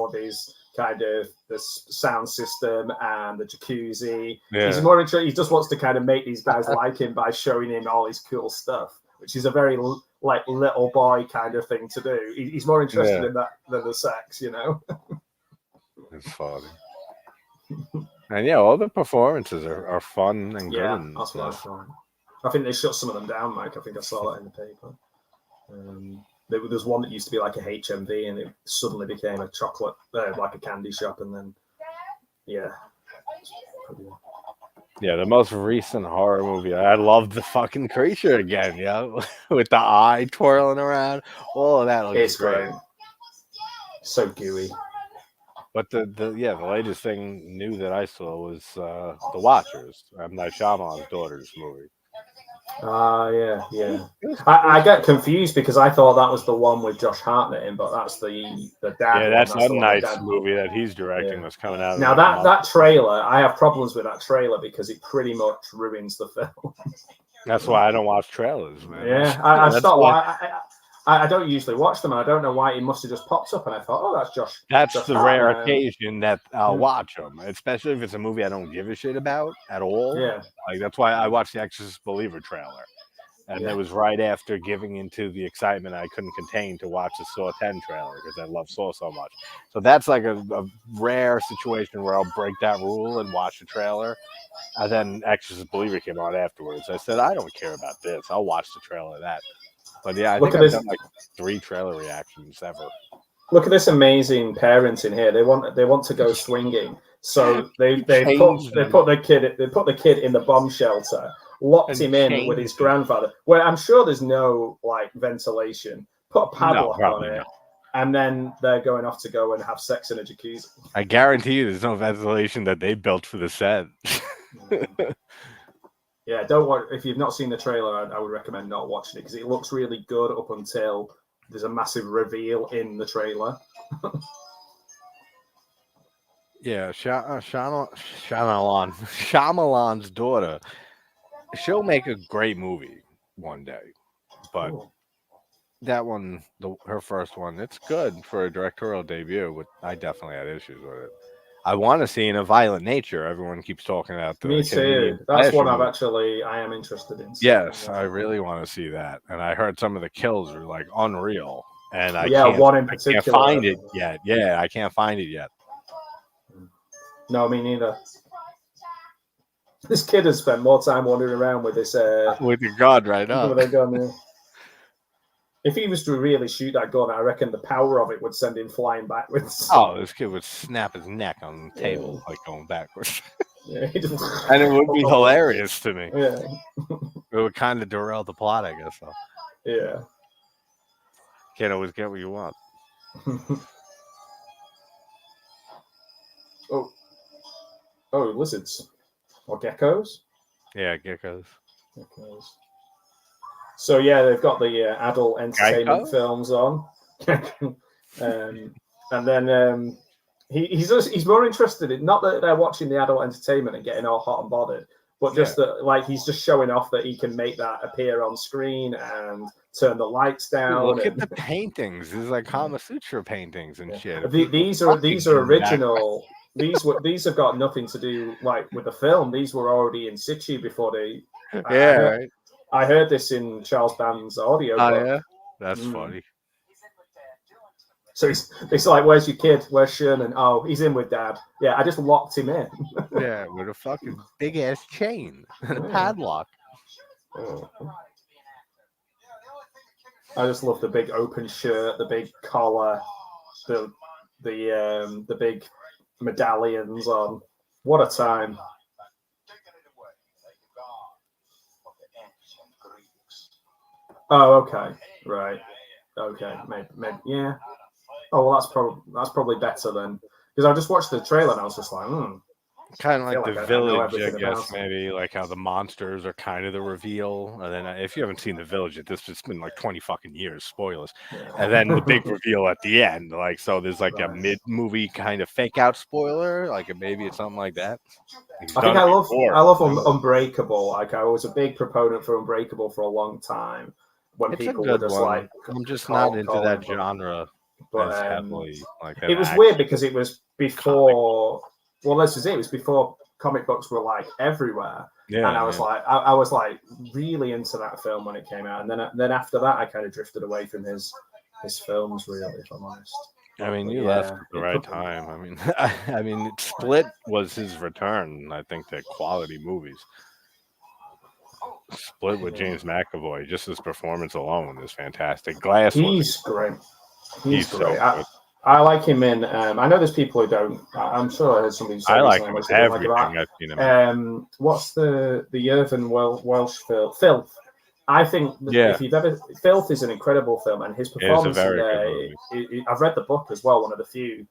of his kind of the sound system and the jacuzzi. Yeah. He's more interested. He just wants to kind of make these guys like him by showing him all his cool stuff, which is a very like little boy kind of thing to do. He's more interested in that than the sex, It's funny. And all the performances are fun and good. Yeah, that's what I thought. I think they shut some of them down, Mike. I think I saw that in the paper. There's one that used to be like a HMV, and it suddenly became a chocolate, like a candy shop, and then, the most recent horror movie. I love the fucking creature again, with the eye twirling around. All of that looks great. So gooey. But the latest thing new that I saw was The Watchers, M. Night Shyamalan's daughter's movie. Yeah. I got confused because I thought that was the one with Josh Hartnett in, but that's the dad. Yeah, that's M. Night's movie that he's directing that's coming out. Now that trailer, I have problems with that trailer because it pretty much ruins the film. That's why I don't watch trailers, man. Yeah, I stopped. I don't usually watch them, and I don't know why it must have just popped up, and I thought, oh, that's Josh. That's Josh the Hart, rare and, occasion that I'll watch them, especially if it's a movie I don't give a shit about at all. Yeah. Like that's why I watched the Exorcist Believer trailer, and it was right after giving into the excitement I couldn't contain to watch the Saw 10 trailer because I love Saw so much. So that's like a rare situation where I'll break that rule and watch the trailer. And then Exorcist Believer came on afterwards. I said, I don't care about this. I'll watch the trailer of that. But yeah, I think I've done like 3 trailer reactions ever. Look at this amazing parenting here. They want to go swinging, so they put the kid in the bomb shelter, locked him in with his grandfather. Where I'm sure there's no like ventilation. Put a padlock on it, and then they're going off to go and have sex in a jacuzzi. I guarantee you, there's no ventilation that they built for the set. Yeah, don't watch. If you've not seen the trailer, I would recommend not watching it because it looks really good up until there's a massive reveal in the trailer. Yeah, Shyamalan's daughter. She'll make a great movie one day, but that one, her first one, it's good for a directorial debut. But I definitely had issues with it. I want to see in a violent nature. Everyone keeps talking about the Me too. That's one I am interested in. Yes, I really want to see that. And I heard some of the kills are like unreal. And one in particular. I can't find it yet. Yeah, I can't find it yet. No, me neither. This kid has spent more time wandering around with this with your gun right now. With a gun, yeah. If he was to really shoot that gun, I reckon the power of it would send him flying backwards. Oh, this kid would snap his neck on the table, like going backwards. Yeah, and it would be hilarious to me. Yeah. It would kind of derail the plot, I guess. So. Yeah. Can't always get what you want. Oh, lizards. Or geckos? Yeah, geckos. So yeah, they've got the adult entertainment films on, and then he's more interested in not that they're watching the adult entertainment and getting all hot and bothered, but just that like he's just showing off that he can make that appear on screen and turn the lights down. Look at the paintings. There's like Kama Sutra paintings and shit. These are original. These have got nothing to do like with the film. These were already in situ before they. Right. I heard this in Charles Band's audio. Yeah, that's funny. So it's like, where's your kid? Where's Sherman? Oh, he's in with Dad. Yeah, I just locked him in. Yeah, with a fucking big ass chain and a padlock. I just love the big open shirt, the big collar, the big medallions on. What a time. Oh, okay, right, okay, maybe, yeah. Oh well, that's probably better then, because I just watched the trailer and I was just like, Kind of like the Village, I guess, maybe like how the monsters are kind of the reveal, and then if you haven't seen the Village, it's been like 20 fucking years, spoilers, and then the big reveal at the end, like so. There's like a mid-movie kind of fake out spoiler, like maybe it's something like that. I love Unbreakable. Like I was a big proponent for Unbreakable for a long time. When people were just like, I'm just not into that genre as heavily. Like it was weird because it was before. Well, this is it. It was before comic books were like everywhere, and I was like, I was like really into that film when it came out, and then after that, I kind of drifted away from his films. Really, if I'm honest. I mean, you left at the right time. I mean, Split was his return. I think to quality movies. Split with James McAvoy, just his performance alone is fantastic. Glass, he's great. He's great. So I like him in. I know there's people who don't. I'm sure I heard somebody say. I like him in everything I've seen him in. What's the Irvin Welsh film? Filth. I think if you've ever, Filth is an incredible film, and his performance in there. I've read the book as well. One of the few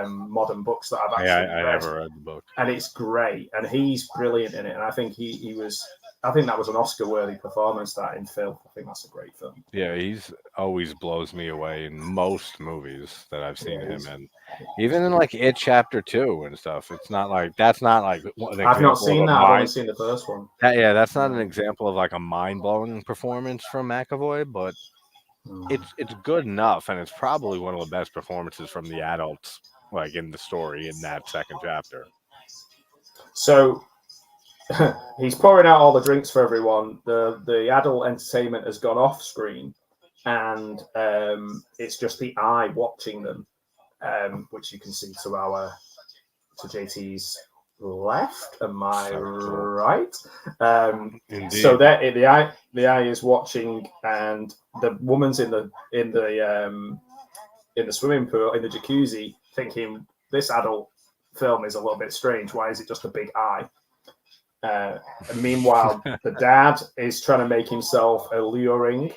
modern books that I've actually read. I never read the book, and it's great, and he's brilliant in it. And I think he was. I think that was an Oscar-worthy performance. That in Filth, I think that's a great film. Yeah, he's always blows me away in most movies that I've seen him in. Even in like It Chapter 2 and stuff. It's not like that's not like. I've not seen that. I've only seen the first one. That's not an example of like a mind-blowing performance from McAvoy, but it's good enough, and it's probably one of the best performances from the adults, like in the story in that second chapter. So he's pouring out all the drinks for everyone. The adult entertainment has gone off screen, and it's just the eye watching them, which you can see to JT's left and my right. So that the eye is watching, and the woman's in the swimming pool, in the jacuzzi, thinking this adult film is a little bit strange. Why is it just a big eye? And meanwhile, the dad is trying to make himself alluring.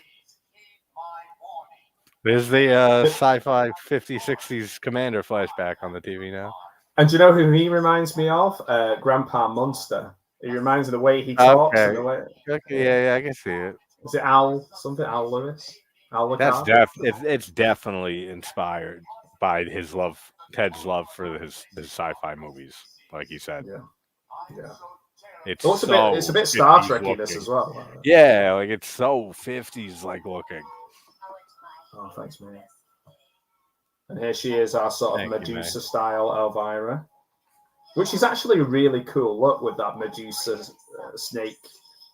There's the sci-fi 50s, 60s Commander flashback on the TV now. And do you know who he reminds me of? Grandpa Munster. He reminds me of the way he talks. Okay. And the way... Okay, yeah, I can see it. Is it Al something? Al Lewis? Al That's it's definitely inspired by Ted's love for his sci-fi movies, like you said. Yeah. It's a bit Star Trek-y this as well. Yeah, like it's so 50s like looking. Oh, thanks, man. And here she is, our sort of Medusa-style Elvira, which is actually a really cool look with that Medusa snake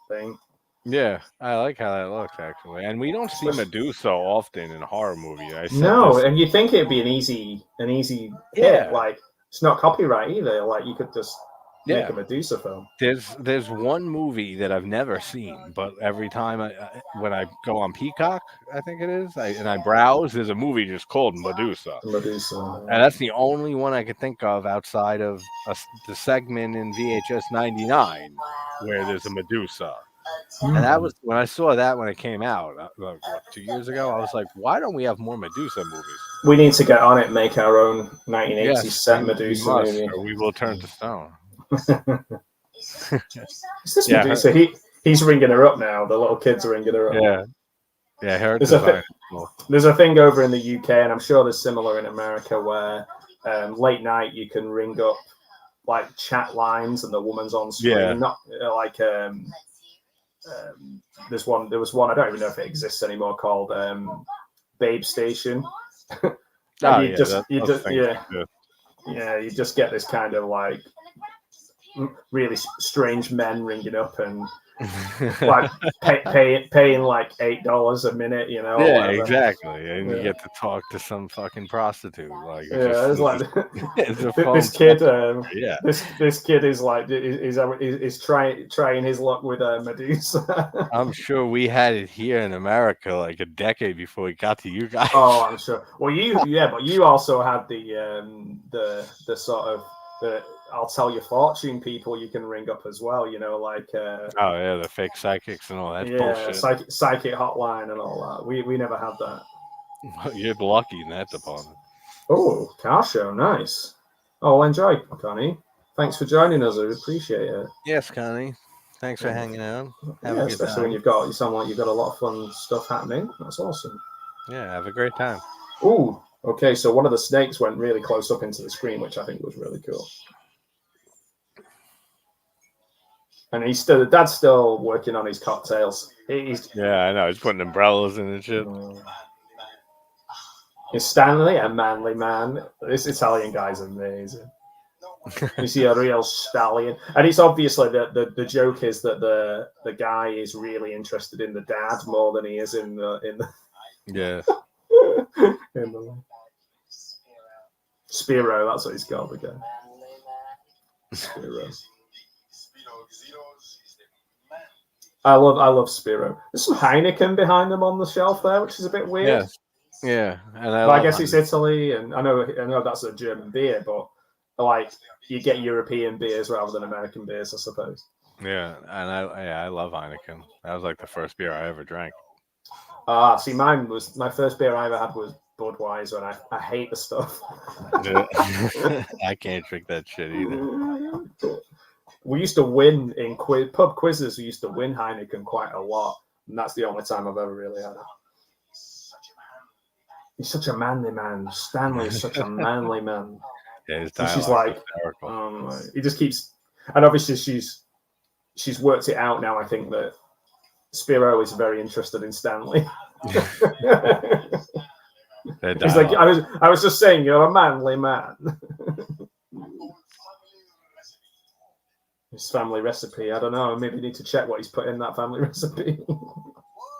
thing. Yeah, I like how that looks, actually. And we don't see Medusa often in a horror movie. And you think it'd be an easy hit. Like, it's not copyright either. Like, you could just make a Medusa film. There's one movie that I've never seen, but every time when I go on Peacock, I think it is, and I browse, there's a movie just called Medusa. And that's the only one I could think of outside of the segment in VHS 99 where there's a Medusa. And that was when I saw that when it came out 2 years ago. I was like, why don't we have more Medusa movies? We need to get on it and make our own 1980s set Medusa movie. Or we will turn to stone. Is this Medusa? He's ringing her up now. The little kids are ringing her up. Yeah. Her there's a thing over in the UK, and I'm sure there's similar in America, where late night you can ring up like chat lines, and the woman's on screen. Yeah. Not like there was one. I don't even know if it exists anymore, called Babe Station. You just get this kind of like really strange men ringing up and like paying like $8 a minute, you know. Yeah, exactly. And you get to talk to some fucking prostitute. Like, it's like this kid is like is trying his luck with Medusa. I'm sure we had it here in America like a decade before we got to you guys. Oh, I'm sure. Well, but you also had the sort of the I'll tell your fortune people you can ring up as well, you know, like the fake psychics and all that bullshit. Psychic hotline and all that. We never had that. Well, you're lucky in that department. Oh, car show, nice. Oh, well, enjoy, Connie. Thanks for joining us. I appreciate it. Yes, Connie. Thanks for hanging out. Especially when you sound like you've got a lot of fun stuff happening. That's awesome. Yeah, have a great time. Oh, okay. So one of the snakes went really close up into the screen, which I think was really cool. And the dad's still working on his cocktails. Yeah, I know. He's putting umbrellas in and shit. Is Stanley a manly man? This Italian guy's amazing. Is he a real stallion? And it's obviously the joke is that the guy is really interested in the dad more than he is in the yeah. in the Spiro. That's what he's called again. Spiro. I love Spiro. There's some Heineken behind them on the shelf there, which is a bit weird. Yeah. And I guess it's Italy, and I know that's a German beer, but like you get European beers rather than American beers, I suppose. Yeah, and I love Heineken. That was like the first beer I ever drank. See, my first beer I ever had was Budweiser, and I hate the stuff. I can't drink that shit either. We used to win in pub quizzes. We used to win Heineken quite a lot, and that's the only time I've ever really had it. He's such a manly man. Stanley is such a manly man. Yeah, she's like, he just keeps, and obviously she's worked it out now. I think that Spiro is very interested in Stanley. He's like, I was just saying, you're a manly man. His family recipe, I don't know. Maybe you need to check what he's put in that family recipe.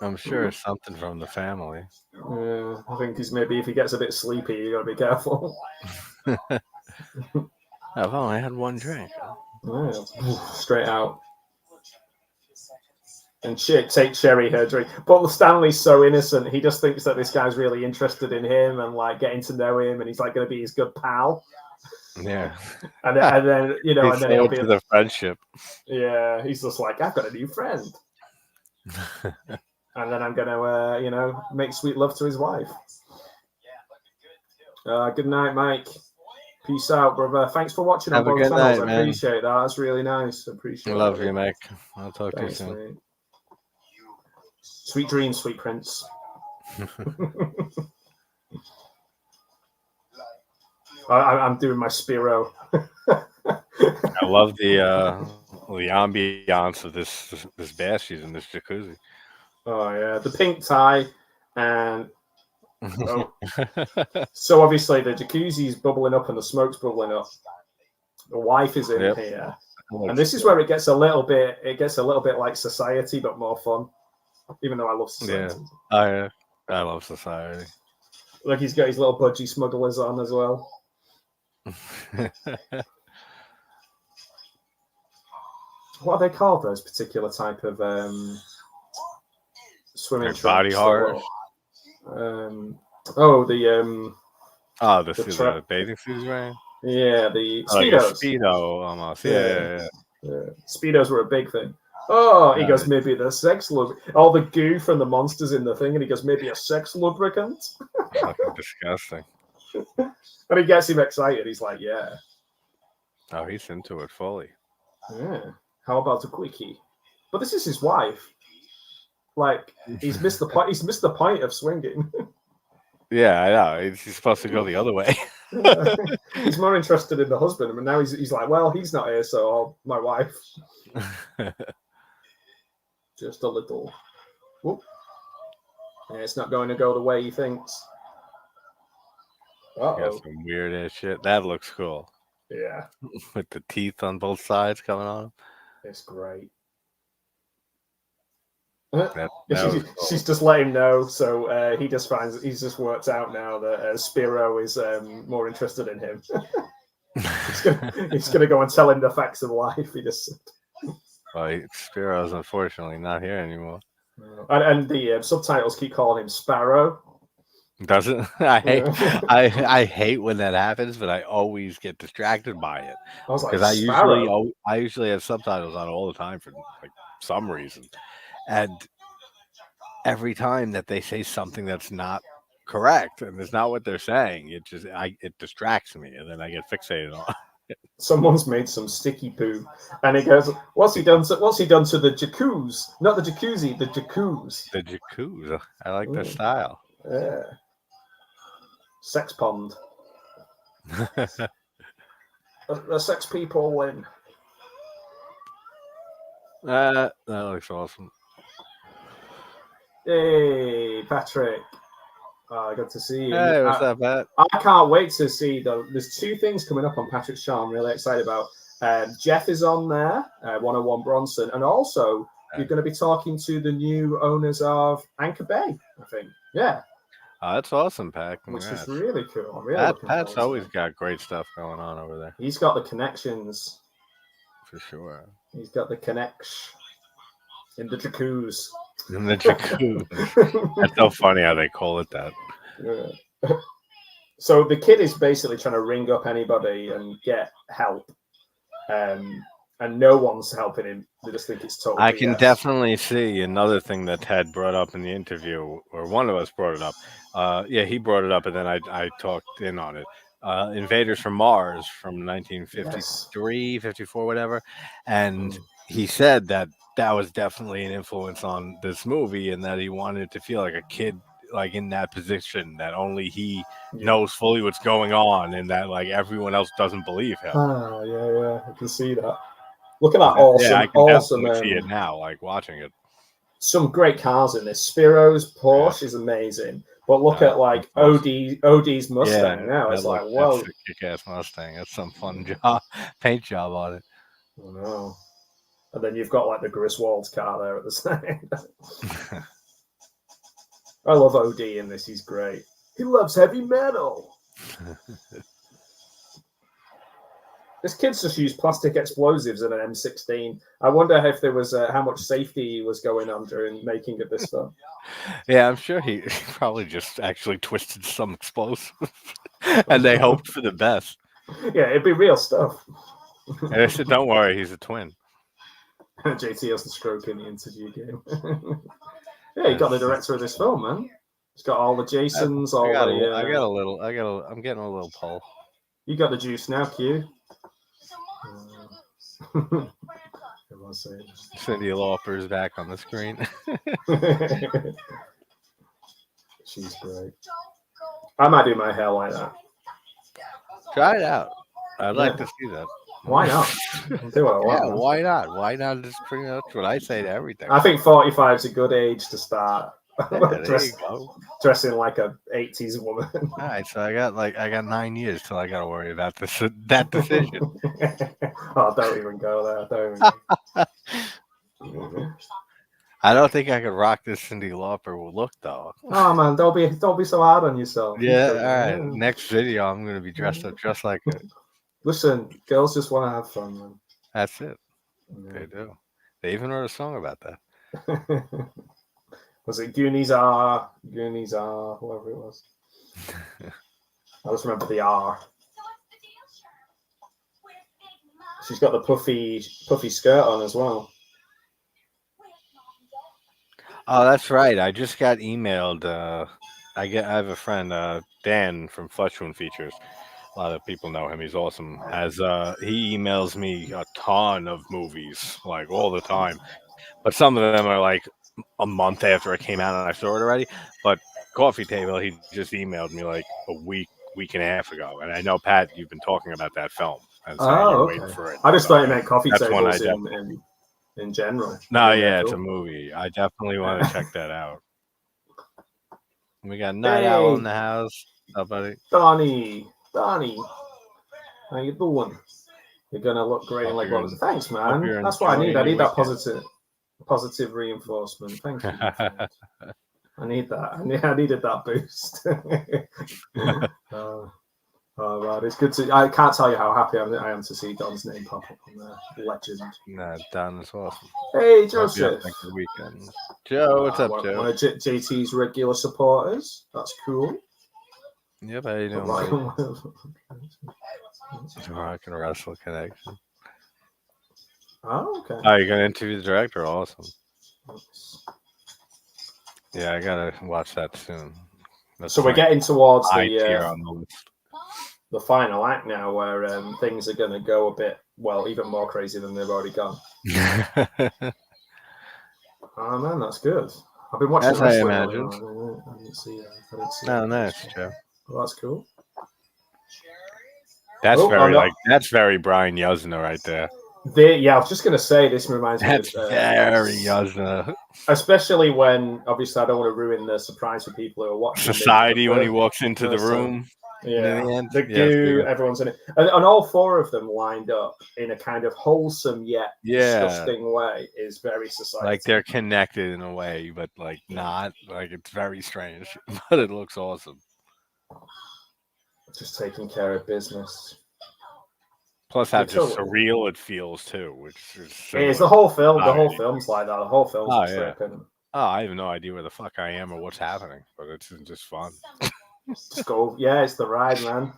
I'm sure it's something from the family. I think he's maybe if he gets a bit sleepy, you got to be careful. I've only had one drink. Yeah. Straight out. And take Sherry her drink. But Stanley's so innocent. He just thinks that this guy's really interested in him and like getting to know him, and he's like going to be his good pal. Yeah. And then you know, and then it'll be the friendship. Yeah, he's just like, I've got a new friend. And then I'm gonna, you know, make sweet love to his wife. Good night, Mike. Peace out, brother. Thanks for watching on both channels. I appreciate that. That's really nice. I appreciate it. Love you, Mike. I'll talk to you soon. Mate. Sweet dreams, sweet prince. I'm doing my Spiro. I love the ambiance of this bath she's in, this jacuzzi. Oh yeah, the pink tie, and so obviously the jacuzzi's bubbling up and the smoke's bubbling up. The wife is in here, and this is where it gets a little bit. It gets a little bit like Society, but more fun. Even though I love Society. Yeah, I love Society. Like he's got his little budgie smugglers on as well. What are they called? Those particular type of swimming trunks? Body horror. The bathing suits, right? Yeah, the Speedos. Like a Speedo almost. Yeah. Speedos were a big thing. Oh, he goes, maybe the sex lubricant. All the goo from the monsters in the thing, and he goes, maybe a sex lubricant. Fucking disgusting. And he gets him excited. He's like, yeah. Oh, he's into it fully. Yeah. How about a quickie? But this is his wife. Like, he's missed the point. He's missed the point of swinging. Yeah, I know. He's supposed to go the other way. He's more interested in the husband, and now he's like, well, he's not here, so my wife. Just a little. Whoop. Yeah, it's not going to go the way he thinks. Got some weird ass shit. That looks cool. Yeah. With the teeth on both sides coming on him. It's great. She's just let him know, so he just worked out now that Spiro is more interested in him. he's gonna go and tell him the facts of life. He just. Well, Spiro's unfortunately not here anymore. And the subtitles keep calling him Sparrow. Does it? I hate when that happens, but I always get distracted by it. I was like, because I usually have subtitles on all the time for like some reason, and every time that they say something that's not correct and it's not what they're saying, it distracts me, and then I get fixated on it. Someone's made some sticky poo, and he goes, "What's he done to the jacuzzi? Not the jacuzzi, the jacuzzi. The jacuzzi. I like their style. Yeah. Sex pond. The sex people win. That looks awesome. Hey, Patrick. I got to see you. Hey, what's up, Pat? I can't wait to see there's two things coming up on Patrick's show I'm really excited about. Jeff is on there, 101 Bronson, and also you're going to be talking to the new owners of Anchor Bay, I think. Yeah. That's awesome, Pat. Which is really cool. I'm really Pat's always got great stuff going on over there. He's got the connections. For sure. He's got the connection in the jacuzzi. In the jacuzzi. That's so funny how they call it that. Yeah. So the kid is basically trying to ring up anybody and get help. And no one's helping him. They just think it's totally I can definitely see another thing that Ted brought up in the interview, or one of us brought it up. He brought it up, and then I talked in on it. Invaders from Mars from 1953, 54, whatever. And he said that was definitely an influence on this movie, and that he wanted it to feel like a kid, like in that position, that only he knows fully what's going on, and that like everyone else doesn't believe him. Oh, yeah, I can see that. Look at that awesome, I can awesome. definitely see it now, like watching it. some great cars in this. Spiro's Porsche is amazing, but look at like OD's Mustang now. It's like, whoa, that's a kick-ass Mustang. That's some fun job, paint job on it. I know. And then you've got like the Griswold's car there at the side. I love OD in this. He's great. He loves heavy metal. This kid's just used plastic explosives in an M16. I wonder if there was how much safety was going on during making of this stuff. Yeah, I'm sure he probably just actually twisted some explosive, and they hoped for the best. Yeah, it'd be real stuff. And they said, "Don't worry, he's a twin." JT has the stroke in the interview game. Yeah, you got the director of this film, man. He's got all the Jasons. I'm getting a little pull. You got the juice now, Q. Cyndi Lauper's back on the screen. She's great. I might do my hair like that. Try it out. I'd like to see that. Why not? Do what I want. Yeah, why not? Why not? That's pretty much what I say to everything. I think 45 is a good age to start dressing like a 80s woman. All right, so I got 9 years till I got to worry about that decision. Oh, don't even go there. I don't think I could rock this Cyndi Lauper look though. Oh man, don't be so hard on yourself. Yeah, all right. Next video, I'm gonna be dressed up just like it. Listen, girls just want to have fun, man. That's it. Yeah. They do. They even wrote a song about that. Was it Goonies R, whoever it was? I just remember the R. She's got the puffy skirt on as well. Oh, that's right. I just got emailed. I have a friend, Dan from Flesh Wound Features. A lot of people know him. He's awesome. He emails me a ton of movies, like all the time. But some of them are like a month after it came out and I saw it already. But Coffee Table, he just emailed me like a week and a half ago. And I know, Pat, you've been talking about that film. And so you're waiting for it. I just thought you meant Coffee That's Tables in general. No, yeah, it's a movie. I definitely want to check that out. We got Night Owl in the house. How buddy? Donnie, how you doing? You're gonna look great in like what? Thanks, man. That's what I need. I need that positive reinforcement. Thank you. I need that. I needed that boost. Oh, right. It's good to. I can't tell you how happy I am to see Don's name pop up on there. Legend. Nah, Don is awesome. Hey, Joseph. The weekend. Joe, what's up, Joe? One of JT's regular supporters. That's cool. Yep, how you doing? Rock and Wrestle Connection. Oh, okay. Oh, you're gonna interview the director? Awesome. Yeah, I gotta watch that soon. So we're getting towards the the final act now, where things are going to go a bit, well, even more crazy than they've already gone. Oh man, that's good. I've been watching. As I imagined. I didn't see. Oh, nice, Joe. Well, that's cool. That's that's very Brian Yuzna right there. Yeah, I was just going to say, this reminds me of very Yuzna. Especially when, obviously, I don't want to ruin the surprise for people who are watching. Society, when he walks into the room. Yeah, the goo, everyone's in it. And all four of them lined up in a kind of wholesome yet disgusting way is very Society. Like they're connected in a way, but like not. Like it's very strange, but it looks awesome. Just taking care of business. Plus, how just surreal it feels too, which is the whole film. The whole film's like that. The whole film's tripping. Oh, I have no idea where the fuck I am or what's happening, but it's just fun. Just go, it's the ride, man.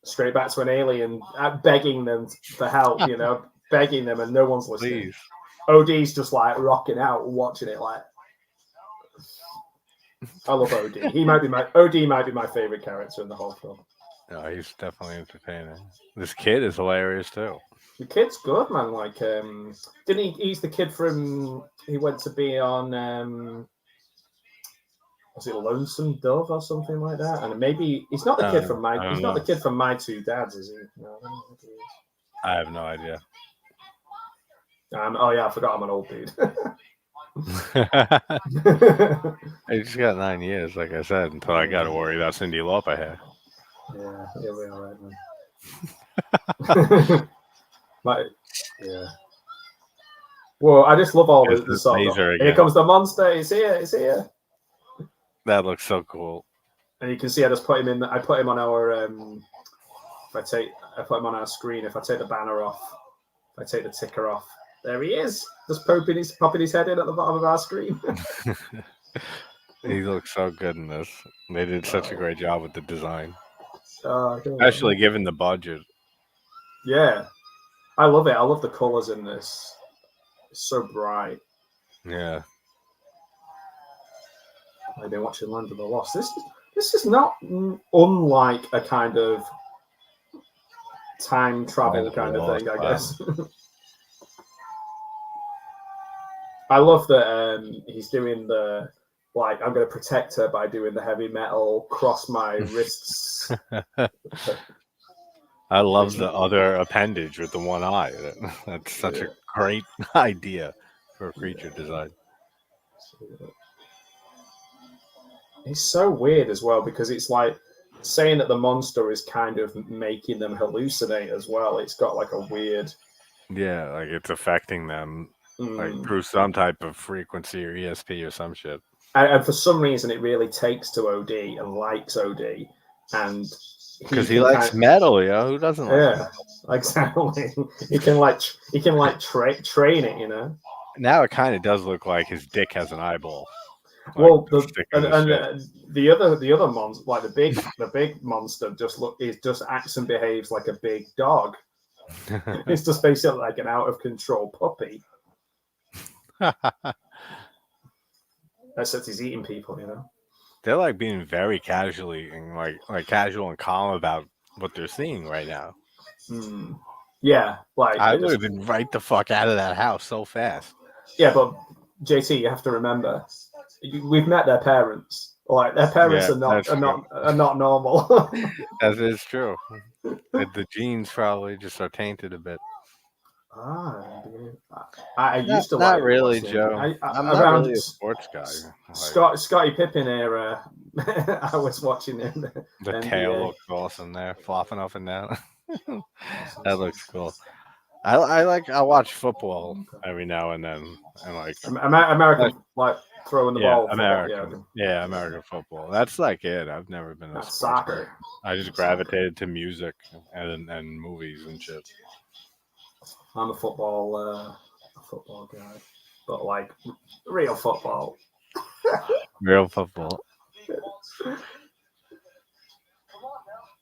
Straight back to an alien, begging them for help, begging them, and no one's listening. Please. OD's just like rocking out, watching it. Like, I love OD. OD might be my favorite character in the whole film. No, he's definitely entertaining. This kid is hilarious too. The kid's good, man. Like, didn't he? He's the kid from. He went to be on. Was it Lonesome Dove or something like that? And maybe he's not the kid from my. He's not the kid from My Two Dads, is he? No, I don't think he is. I have no idea. I forgot I'm an old dude. I just got 9 years, like I said, until I got to worry about Cindy Lauper here. Yeah, it'll be all right, man. Like, yeah. Well, I just love all There's the this sort of. laser Here again. comes the monster. It's here. It's here. That looks so cool. And you can see I just put him in. I put him on our. I put him on our screen. If I take the banner off, if I take the ticker off, there he is. Just popping his head in at the bottom of our screen. He looks so good in this. They did such a great job with the design, Cool. especially given the budget. Yeah, I love it. I love the colors in this. It's so bright. Yeah. I've been watching Land of the Lost. This is not unlike a kind of time travel kind of thing, I guess. I love that he's doing the like. I'm going to protect her by doing the heavy metal. Cross my wrists. I love the other appendage with the one eye. That's such a great idea for a creature design. It's so weird as well because it's like saying that the monster is kind of making them hallucinate as well. It's got like a weird. Yeah, like it's affecting them like through some type of frequency or ESP or some shit. And for some reason, it really takes to OD and likes OD, and because he likes metal, yo. Who doesn't like metal? Exactly. He can train it, you know. Now it kind of does look like his dick has an eyeball. Like well, the other monster, like the big monster, just acts and behaves like a big dog. It's just basically like an out of control puppy. Except he's eating people, you know. They're like being very casually and like casual and calm about what they're seeing right now. Yeah, like I would have been right the fuck out of that house so fast. Yeah, but JT, you have to remember, we've met their parents. Like their parents are not normal. That is true. The genes probably just are tainted a bit. I used to not like really, watching. Joe. I'm not really a sports guy. Scottie Pippen era. I was watching him. The tail looks awesome there, flopping up and down. That looks cool. I watch football every now and then, and like American like throwing the ball. American football. That's like it. I've never been a soccer guy. I just gravitated to music and movies and shit. I'm a football guy, but like real football. Real football.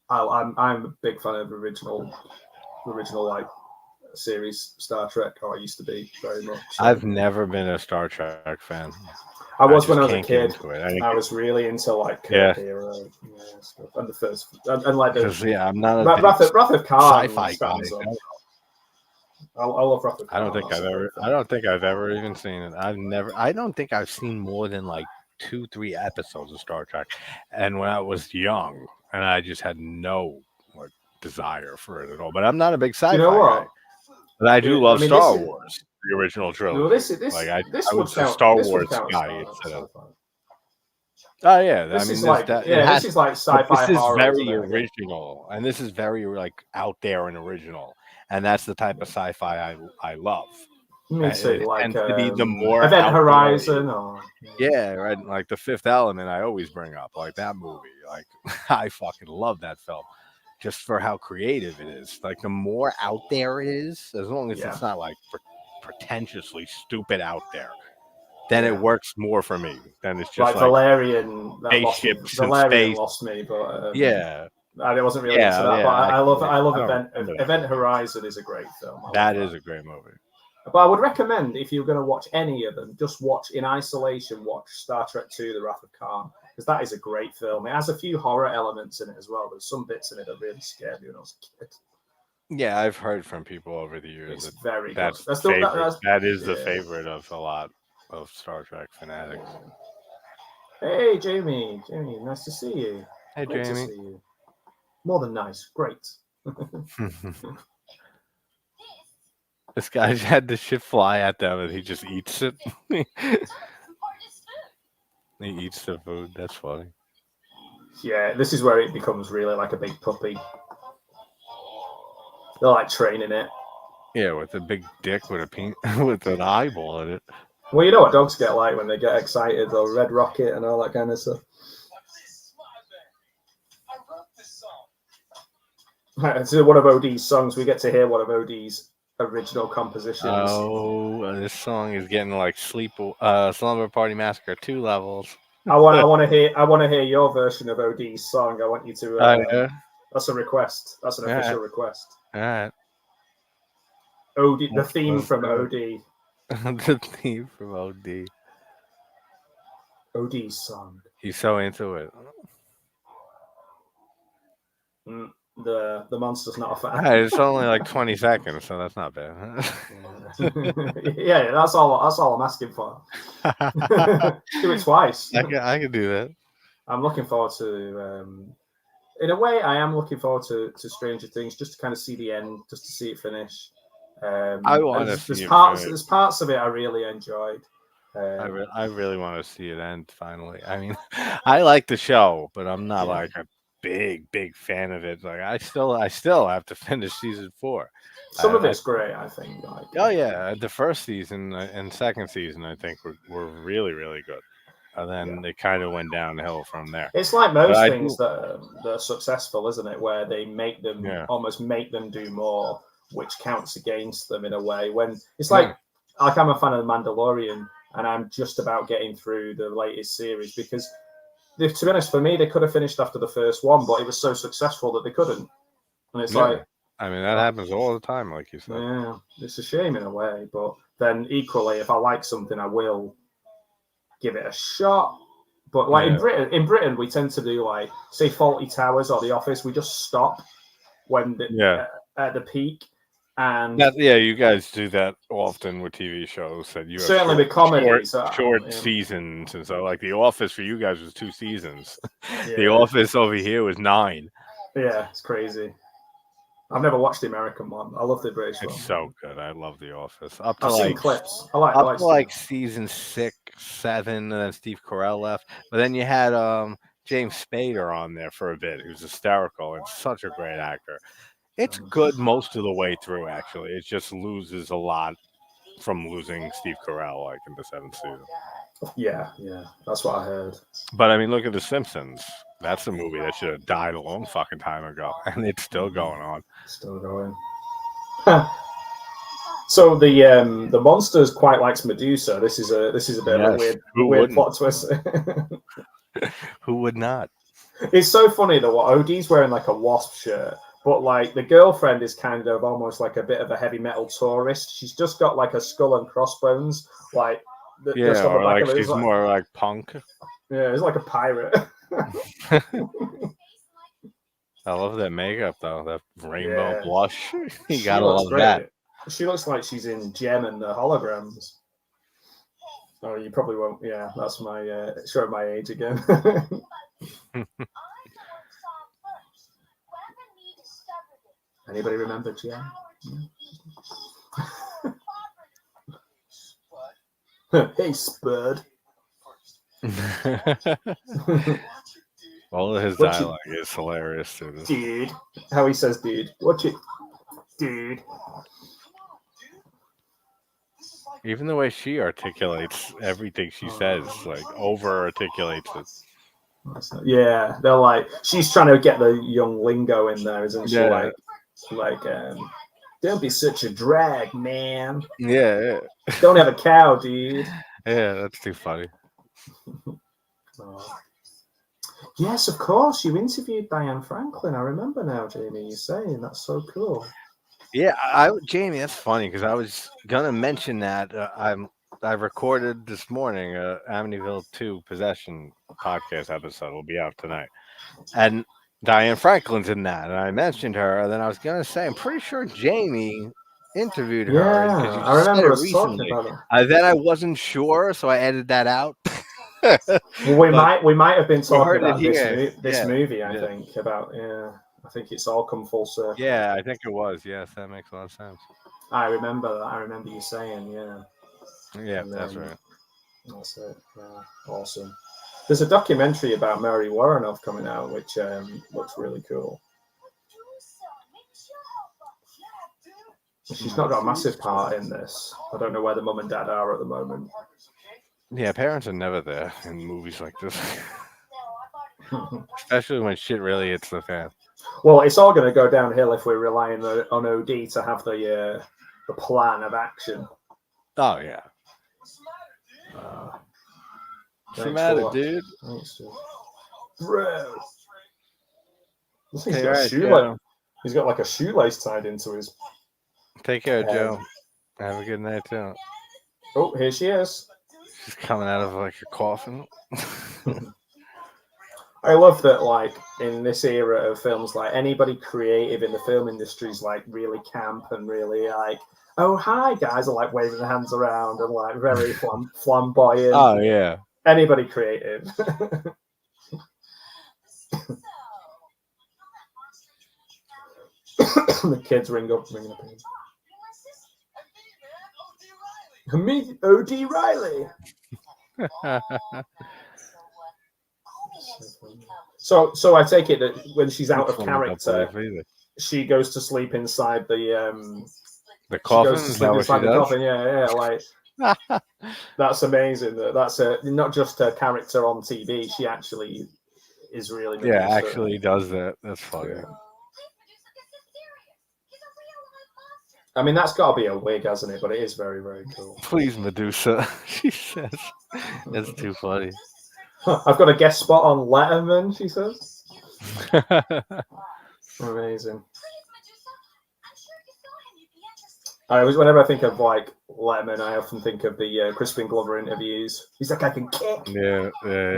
I'm a big fan of original like series Star Trek. I used to be very much. I've never been a Star Trek fan. I was when I was a kid. I was really into like era stuff and the first and like I'm not a Wrath of Khan sci-fi guy. I love Wrath of Khan. I don't think I've ever even seen it. I don't think I've seen more than like 2-3 episodes of Star Trek. And when I was young, and I just had no like desire for it at all. But I'm not a big sci-fi guy. But I do love Star Wars, the original trilogy. Well, I was a count, Star Wars guy instead of. Oh yeah, this is like sci-fi. This is very original, and this is very like out there and original, and that's the type of sci-fi I love. Me too, like to be the more Event Horizon, right, like The Fifth Element. I always bring up like that movie. Like I fucking love that film, just for how creative it is. Like the more out there it is, as long as it's not like pretentiously stupid out there, then it works more for me. Then it's just like Valerian. Spaceships and Valerian space. lost me, but I wasn't really into that. But I love Event Horizon is a great film. That is a great movie. But I would recommend if you're going to watch any of them, just watch in isolation. Watch Star Trek II: The Wrath of Khan, because that is a great film. It has a few horror elements in it as well. There's some bits in it that really scared me when I was a kid. Yeah, I've heard from people over the years it's very good. That is the favorite of a lot of Star Trek fanatics. Hey, Jamie, nice to see you. Hey, great Jamie. to see you. More than nice, great. This guy's had the shit fly at them, and he just eats it. He eats the food. That's funny. Yeah, this is where it becomes really like a big puppy. They're like training it. Yeah, with a big dick with with an eyeball in it. Well, you know what dogs get like when they get excited. They'll red rocket and all that kind of stuff. This is one of OD's songs. We get to hear one of OD's original compositions. Oh, this song is getting like Slumber Party Massacre 2 levels. I want to hear your version of OD's song. I want you to. Yeah. That's a request. That's an official request. All right. OD, the theme from OD. The theme from OD. OD's song. He's so into it. The monster's not a fan. Hey, it's only like 20 seconds, so that's not bad. Yeah, that's all I'm asking for. Do it twice. I can do that. I'm looking forward to. In a way, I am looking forward to Stranger Things, just to kind of see the end, just to see it finish. I want to see there's parts of it I really enjoyed. I really want to see it end finally. I mean, I like the show, but I'm not like a big fan of it. Like I still have to finish season 4. Some of it's great, I think. Like, oh yeah, the first season and second season I think were really good. And then they kind of went downhill from there. It's like most things that are successful, isn't it? Where they make them almost make them do more, which counts against them in a way. When it's like I'm a fan of The Mandalorian, and I'm just about getting through the latest series because, to be honest, for me, they could have finished after the first one, but it was so successful that they couldn't. And it's like, I mean, that happens all the time, like you said. Yeah, it's a shame in a way, but then equally, if I like something, I will give it a shot. But like in Britain, we tend to do like, say, Fawlty Towers or The Office. We just stop when at the peak. And you guys do that often with TV shows. That you certainly with comedy, short seasons, and so like The Office for you guys was 2 seasons. The Office over here was 9. Yeah, it's crazy. I've never watched the American one. I love the British one. It's so good. I love The Office. I've seen clips. I like season 6, 7, and then Steve Carell left. But then you had James Spader on there for a bit. He was hysterical and such a great actor. It's good most of the way through, actually. It just loses a lot from losing Steve Carell, like in the 7th season. Yeah, that's what I heard. But I mean, look at The Simpsons. That's a movie that should have died a long fucking time ago, and it's still going on. Still going. So the monsters quite likes Medusa. This is a bit of a weird plot twist. Who would not? It's so funny that what OD's wearing like a wasp shirt. But like the girlfriend is kind of almost like a bit of a heavy metal tourist. She's just got like a skull and crossbones, like or like she's more like punk. Yeah, it's like a pirate. I love that makeup though, that rainbow blush. You gotta love great. that. She looks like she's in Gem and the Holograms. Oh, you probably won't. Yeah, that's my showing my age again. Anybody remember Gem? Hey, Spud. All of his dialogue is hilarious too. Dude. How he says dude. Watch it. Dude. Even the way she articulates everything she says, like over articulates it. Yeah, they're like, she's trying to get the young lingo in there, isn't she? Like, don't be such a drag, man. Yeah. Don't have a cow, dude. Yeah, that's too funny. Yes, of course. You interviewed Diane Franklin. I remember now, Jamie. You saying that's so cool. Yeah, Jamie, that's funny because I was gonna mention that I recorded this morning Amityville 2 Possession podcast episode. Will be out tonight, and Diane Franklin's in that, and I mentioned her. And then I was gonna say, I'm pretty sure Jamie interviewed her. Yeah, I remember us talking about it. Then I wasn't sure, so I edited that out. Well, we might have been talking about this movie. I think I think it's all come full circle. Yeah, I think it was. Yes, that makes a lot of sense. I remember that. I remember you saying, yeah. Yeah, that's right. That's it. Yeah, awesome. There's a documentary about Mary Warrenoff coming out, which looks really cool. She's not got a massive part in this. I don't know where the mum and dad are at the moment. Yeah, parents are never there in movies like this. Especially when shit really hits the fan. Well, it's all going to go downhill if we're relying on OD to have the plan of action. Oh, yeah. What's the matter, dude? Thanks, dude. Bro. He's got like a shoelace tied into his. Take care, Joe. Have a good night, too. Oh, here she is. She's coming out of like a coffin. I love that, like, in this era of films, like, anybody creative in the film industry is, like, really camp and really, like, oh, hi, guys, are, like, waving their hands around and, like, very flamboyant. Oh, yeah. Anybody creative. The kids ringing up in. Me, O.D. Riley. So I take it that when she's out of character, she goes to sleep inside the coffin. Is that what she does? Coffin. Yeah, like that's amazing. That's not just a character on TV. She actually is really actually does that. That's funny. Yeah. I mean, that's got to be a wig, hasn't it? But it is very, very cool. Please, Medusa, she says. That's too funny. I've got a guest spot on Letterman, she says. Amazing. Whenever I think of like Letterman, I often think of the Crispin Glover interviews. He's like, I can kick. Yeah.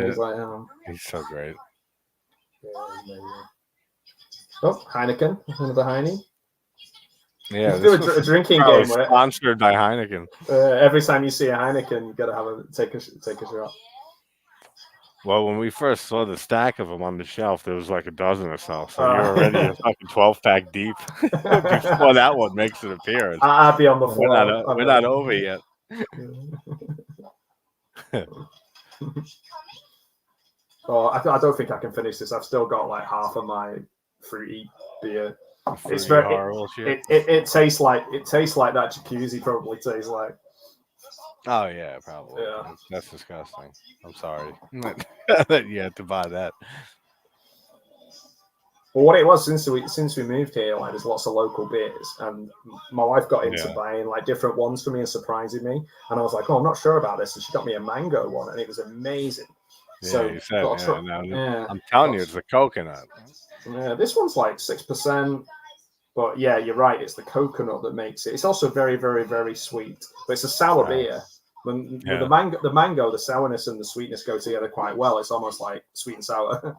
He's like, he's so great. Yeah, oh, Heineken, another Heine. Yeah, do a drinking game. Sponsored by Heineken. Every time you see a Heineken, you gotta take a shot. Well, when we first saw the stack of them on the shelf, there was like a dozen or so. So you're already a fucking 12-pack deep before that one makes an appearance. I'd be on the floor. We're not over yet. Oh, I don't think I can finish this. I've still got like half of my fruity beer. It's very. It tastes like that jacuzzi probably tastes like. Oh yeah, probably. Yeah. That's disgusting. I'm sorry that you had to buy that. Well, what it was since we moved here, like there's lots of local beers, and my wife got into buying like different ones for me and surprising me. And I was like, oh, I'm not sure about this, and she got me a mango one, and it was amazing. Yeah, so you said, I'm telling you, it's the coconut. Yeah, this one's like 6%. But yeah, you're right. It's the coconut that makes it. It's also very, very, very sweet. But it's a sour beer. With the mango, the sourness and the sweetness go together quite well. It's almost like sweet and sour.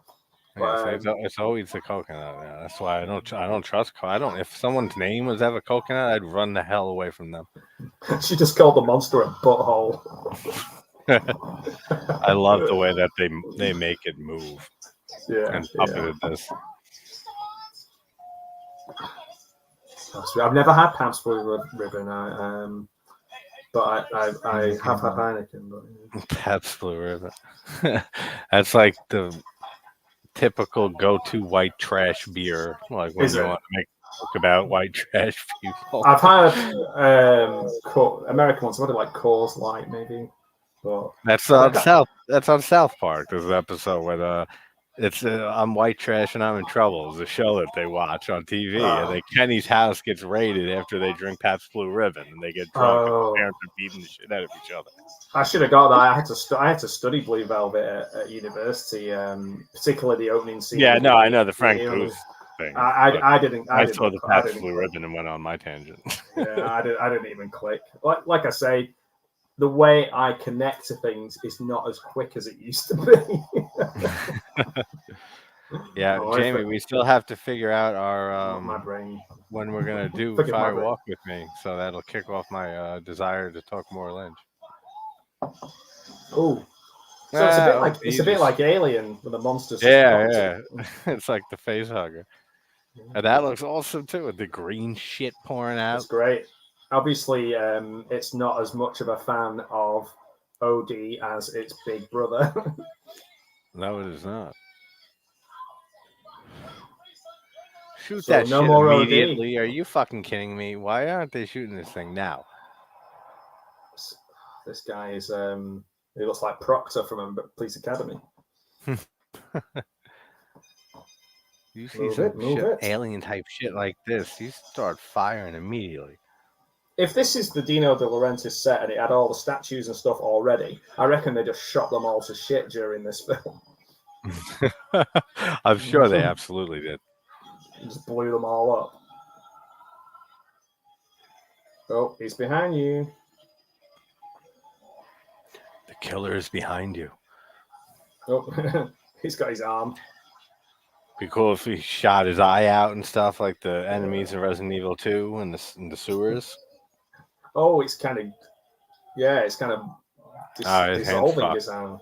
But, it's always the coconut. Yeah. That's why I don't trust. If someone's name was ever coconut, I'd run the hell away from them. She just called the monster a butthole. I love the way that they make it move. Yeah, and puppeted this. I've never had Pabst Blue Ribbon, but I have had Heineken. But, Pabst Blue Ribbon. That's like the typical go-to white trash beer. Like when you want to make a joke about white trash people. I've had American ones. What like Coors Light, maybe. But that's on South. That's on South Park. There's an episode where it's I'm white trash and I'm in trouble. It's a show that they watch on TV, and Kenny's house gets raided after they drink Pabst Blue Ribbon, and they get drunk, and the parents are beating the shit out of each other. I should have got that. I had to study Blue Velvet at university, particularly the opening scene. Yeah, no, I know the Frank Booth thing. I didn't. I saw the Pabst Blue Ribbon and went on my tangent. Yeah, I didn't even click. Like I say. The way I connect to things is not as quick as it used to be. Yeah, Jamie, we still have to figure out our my brain when we're gonna do Fire Walk with Me, so that'll kick off my desire to talk more Lynch. Oh, so it's a bit like Alien with the monsters. Yeah, it's like the face hugger, and that looks awesome too with the green shit pouring out. It's great. obviously, it's not as much of a fan of Odie as its big brother. No, it is not. Shoot So that no shit more OD. immediately. Are you fucking kidding me? Why aren't they shooting this thing now? This guy is he looks like Proctor from Police Academy. You see Move some it, move shit, it. alien type shit like this, you start firing immediately. If this is the Dino De Laurentiis set and it had all the statues and stuff already, I reckon they just shot them all to shit during this film. I'm sure they absolutely did. Just blew them all up. Oh, he's behind you. The killer is behind you. Oh, he's got his arm. Be cool if he shot his eye out and stuff like the enemies in Resident Evil 2 in the sewers. Oh, it's kind of, yeah, it's kind of dissolving his arm.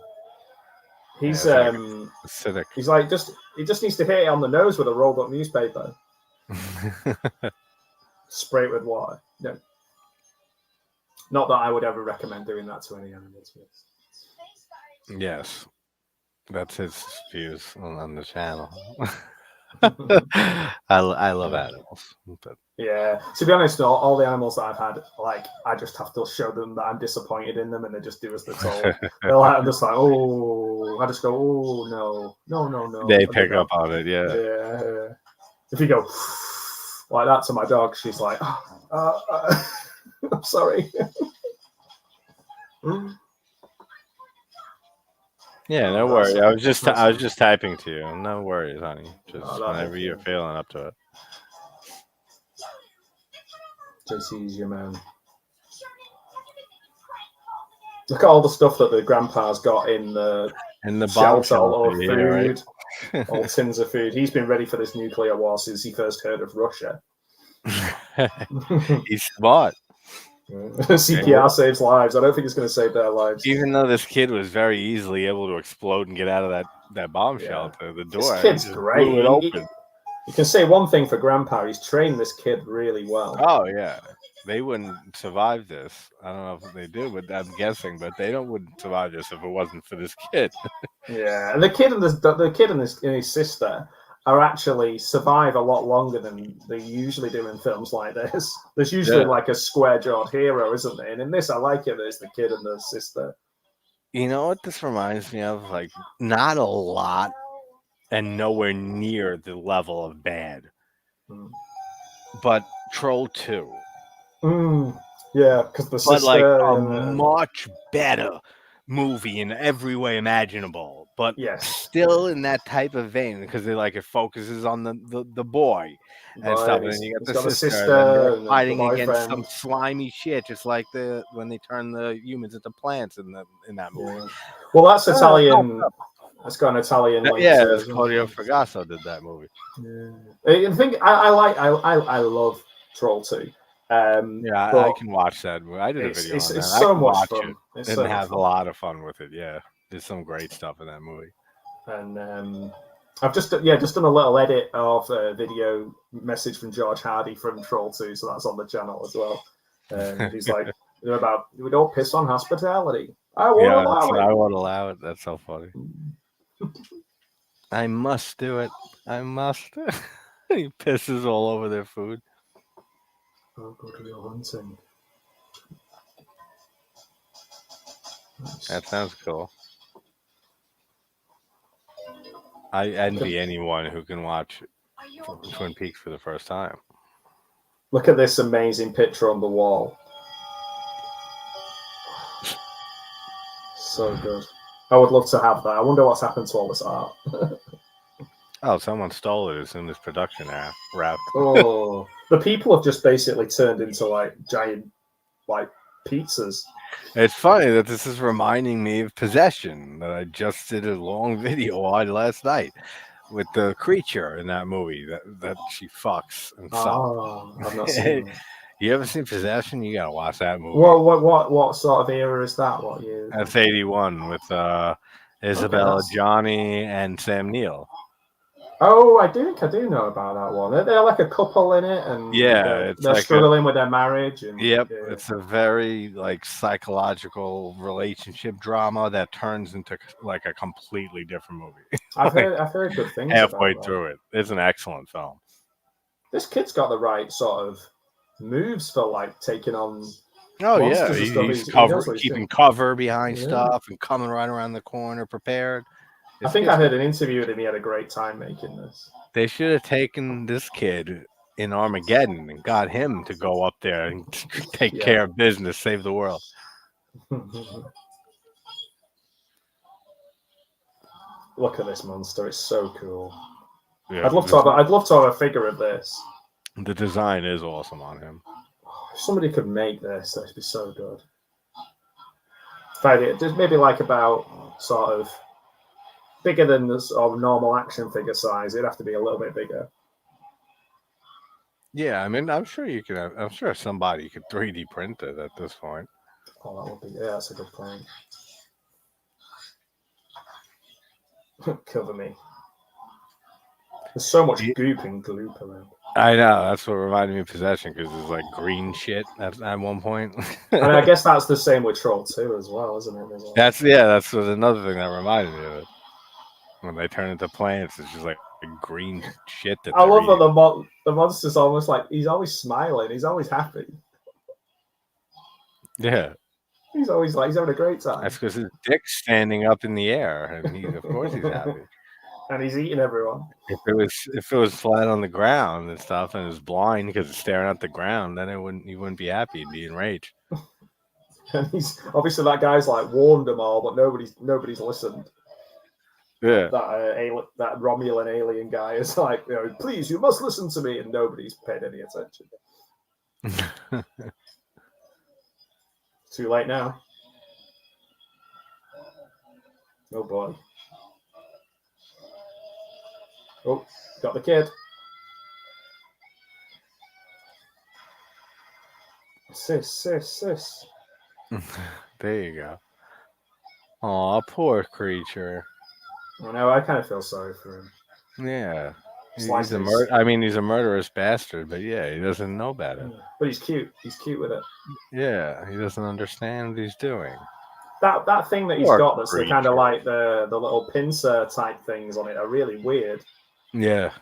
He's like acidic. He's like he just needs to hit it on the nose with a rolled up newspaper. Spray it with water. No. Not that I would ever recommend doing that to any animals. Yes. That's his views on the channel. I love animals. But... Yeah. To be honest, all the animals that I've had, like, I just have to show them that I'm disappointed in them and they just do as they're told. I'm just like, oh, I just go, oh, no. They pick up on it, yeah. Yeah. If you go like that to my dog, she's like, I'm sorry. Yeah, no worries. I was just typing to you. No worries, honey. Just whenever you're feeling up to it. JC's your man. Look at all the stuff that the grandpa's got in the shelves, all food, right? All tins of food. He's been ready for this nuclear war since he first heard of Russia. He's smart. CPR saves lives. I don't think it's going to save their lives. Even though this kid was very easily able to explode and get out of that bomb shelter, the door. This kid's great. Blew it open. You can say one thing for Grandpa: he's trained this kid really well. Oh yeah, they wouldn't survive this. I don't know if they do, but I'm guessing. But they wouldn't survive this if it wasn't for this kid. Yeah, and the kid and his sister are actually survive a lot longer than they usually do in films like this. There's usually like a square-jawed hero, isn't there? And in this, I like it. There's the kid and the sister. You know what this reminds me of? Like, not a lot, and nowhere near the level of bad. But Troll 2. Yeah, because the sister. But like a much better movie in every way imaginable. But still in that type of vein, because it focuses on the boy and stuff, and then you got the sister and fighting against some slimy shit, just like when they turn the humans into plants in that movie. Yeah. Well, that's Italian. That's got an Italian. Claudio Fragasso did that movie. Yeah. I think I love Troll 2. I can watch that movie. I did a video on that. It's so much fun. And have a lot of fun with it. Yeah, there's some great stuff in that movie. And I've just done a little edit of a video message from George Hardy from Troll 2, so that's on the channel as well. He's like, about we don't piss on hospitality. I won't allow it. That's so funny. I must do it. I must. He pisses all over their food. I'll go to your hunting. That sounds cool. I envy anyone who can watch Twin Peaks for the first time. Look at this amazing picture on the wall. So good. I would love to have that. I wonder what's happened to all this art. Oh, someone stole it as soon as production wrapped. Oh, the people have just basically turned into like giant, like pizzas. It's funny that this is reminding me of Possession that I just did a long video on last night with the creature in that movie that she fucks and stuff. Oh, I've not seen it. You ever seen Possession? You gotta watch that movie. What sort of era is that? What year? That's 81 with Isabella Johnny and Sam Neill. Oh, I do know about that one. They're like a couple in it, and Yeah, they're like struggling with their marriage. And yep, it's a very like psychological relationship drama that turns into like a completely different movie. I've heard good things halfway about that. through it. It's an excellent film. This kid's got the right sort of moves for like taking on. Oh yeah, monsters and stuff. he's He cover, knows what he's keeping doing. cover behind Yeah. stuff and coming right around the corner prepared. I think I heard an interview with him. He had a great time making this. They should have taken this kid in Armageddon and got him to go up there and take care of business, save the world. Look at this monster; it's so cool. Yeah, I'd love to have a figure of this. The design is awesome on him. If somebody could make this, that'd be so good. Find it just maybe like about sort of bigger than the sort of normal action figure size. It'd have to be a little bit bigger. Yeah, I mean, I'm sure you could. I'm sure somebody could 3D print it at this point. Oh, that would be that's a good point. Cover me. There's so much goop and gloop around. I know, that's what reminded me of Possession, because there's like green shit at one point. I mean, I guess that's the same with Troll 2 as well, isn't it? That's what another thing that reminded me of it. When they turn into plants, it's just like green shit. That I love that the monster's almost like he's always smiling, he's always happy. Yeah. He's always like he's having a great time. That's because his dick's standing up in the air, and of course he's happy. And he's eating everyone. If it was flat on the ground and stuff, and it was blind because it's staring at the ground, then he wouldn't be happy. He'd be enraged. And he's obviously that guy's like warned them all, but nobody's listened. Yeah. That Romulan alien guy is like, please, you must listen to me, and nobody's paid any attention. Too late now. Oh boy. Oh, got the kid. Sis. There you go. Aw, poor creature. I know, I kind of feel sorry for him. Yeah. He's He's a murderous bastard, but yeah, he doesn't know better. But he's cute. He's cute with it. Yeah, he doesn't understand what he's doing. That thing that he's got that's the kind of like the little pincer type things on it are really weird. Yeah.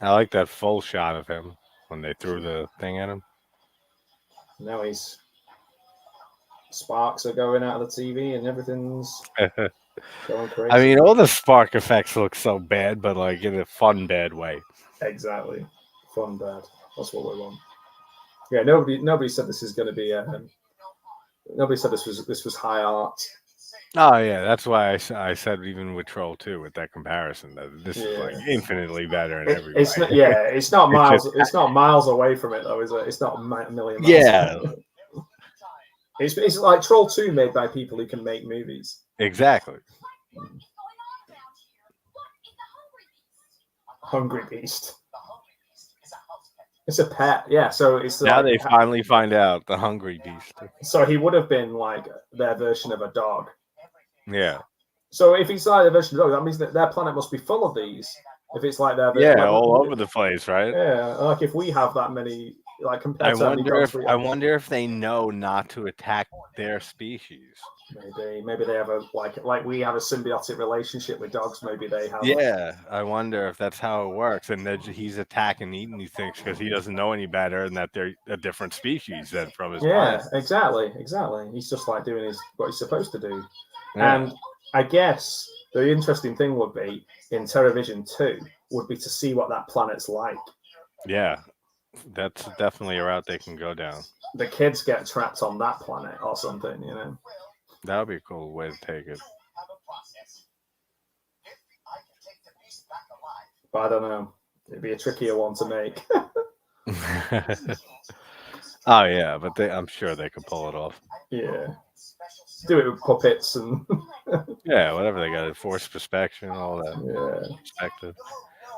I like that full shot of him when they threw the thing at him. Now sparks are going out of the TV and everything's going crazy. I mean, all the spark effects look so bad, but like in a fun, bad way. Exactly. Fun bad. That's what we want. Yeah, nobody said this is going to be nobody said this was high art. Oh yeah, that's why I said even with Troll 2 with that comparison that this is like infinitely better in every way. It's not miles. It's not miles away from it though, is it? It's not a million miles. Yeah. It's like Troll 2 made by people who can make movies. Exactly. Hungry Beast. It's a pet, yeah. So it's now like, they finally find out the Hungry Beast. So he would have been like their version of a dog. Yeah. So if he's like their version of a dog, that means that their planet must be full of these. If it's like their all over the place, right? Yeah, like if we have that many, like compared I wonder if they know not to attack their species. Maybe they have a like we have a symbiotic relationship with dogs. Maybe they have. Yeah, I wonder if that's how it works, and that he's attacking, eating these things because he doesn't know any better, and that they're a different species than from his planet. Exactly. He's just like doing what he's supposed to do. Yeah. And I guess the interesting thing would be in Terrorvision 2 would be to see what that planet's like. Yeah, that's definitely a route they can go down. The kids get trapped on that planet or something, you know. That would be a cool way to take it. But I don't know. It'd be a trickier one to make. Oh yeah, but I'm sure they could pull it off. Yeah. Do it with puppets and yeah, whatever they got, forced perspective, all that. Yeah. Perspective.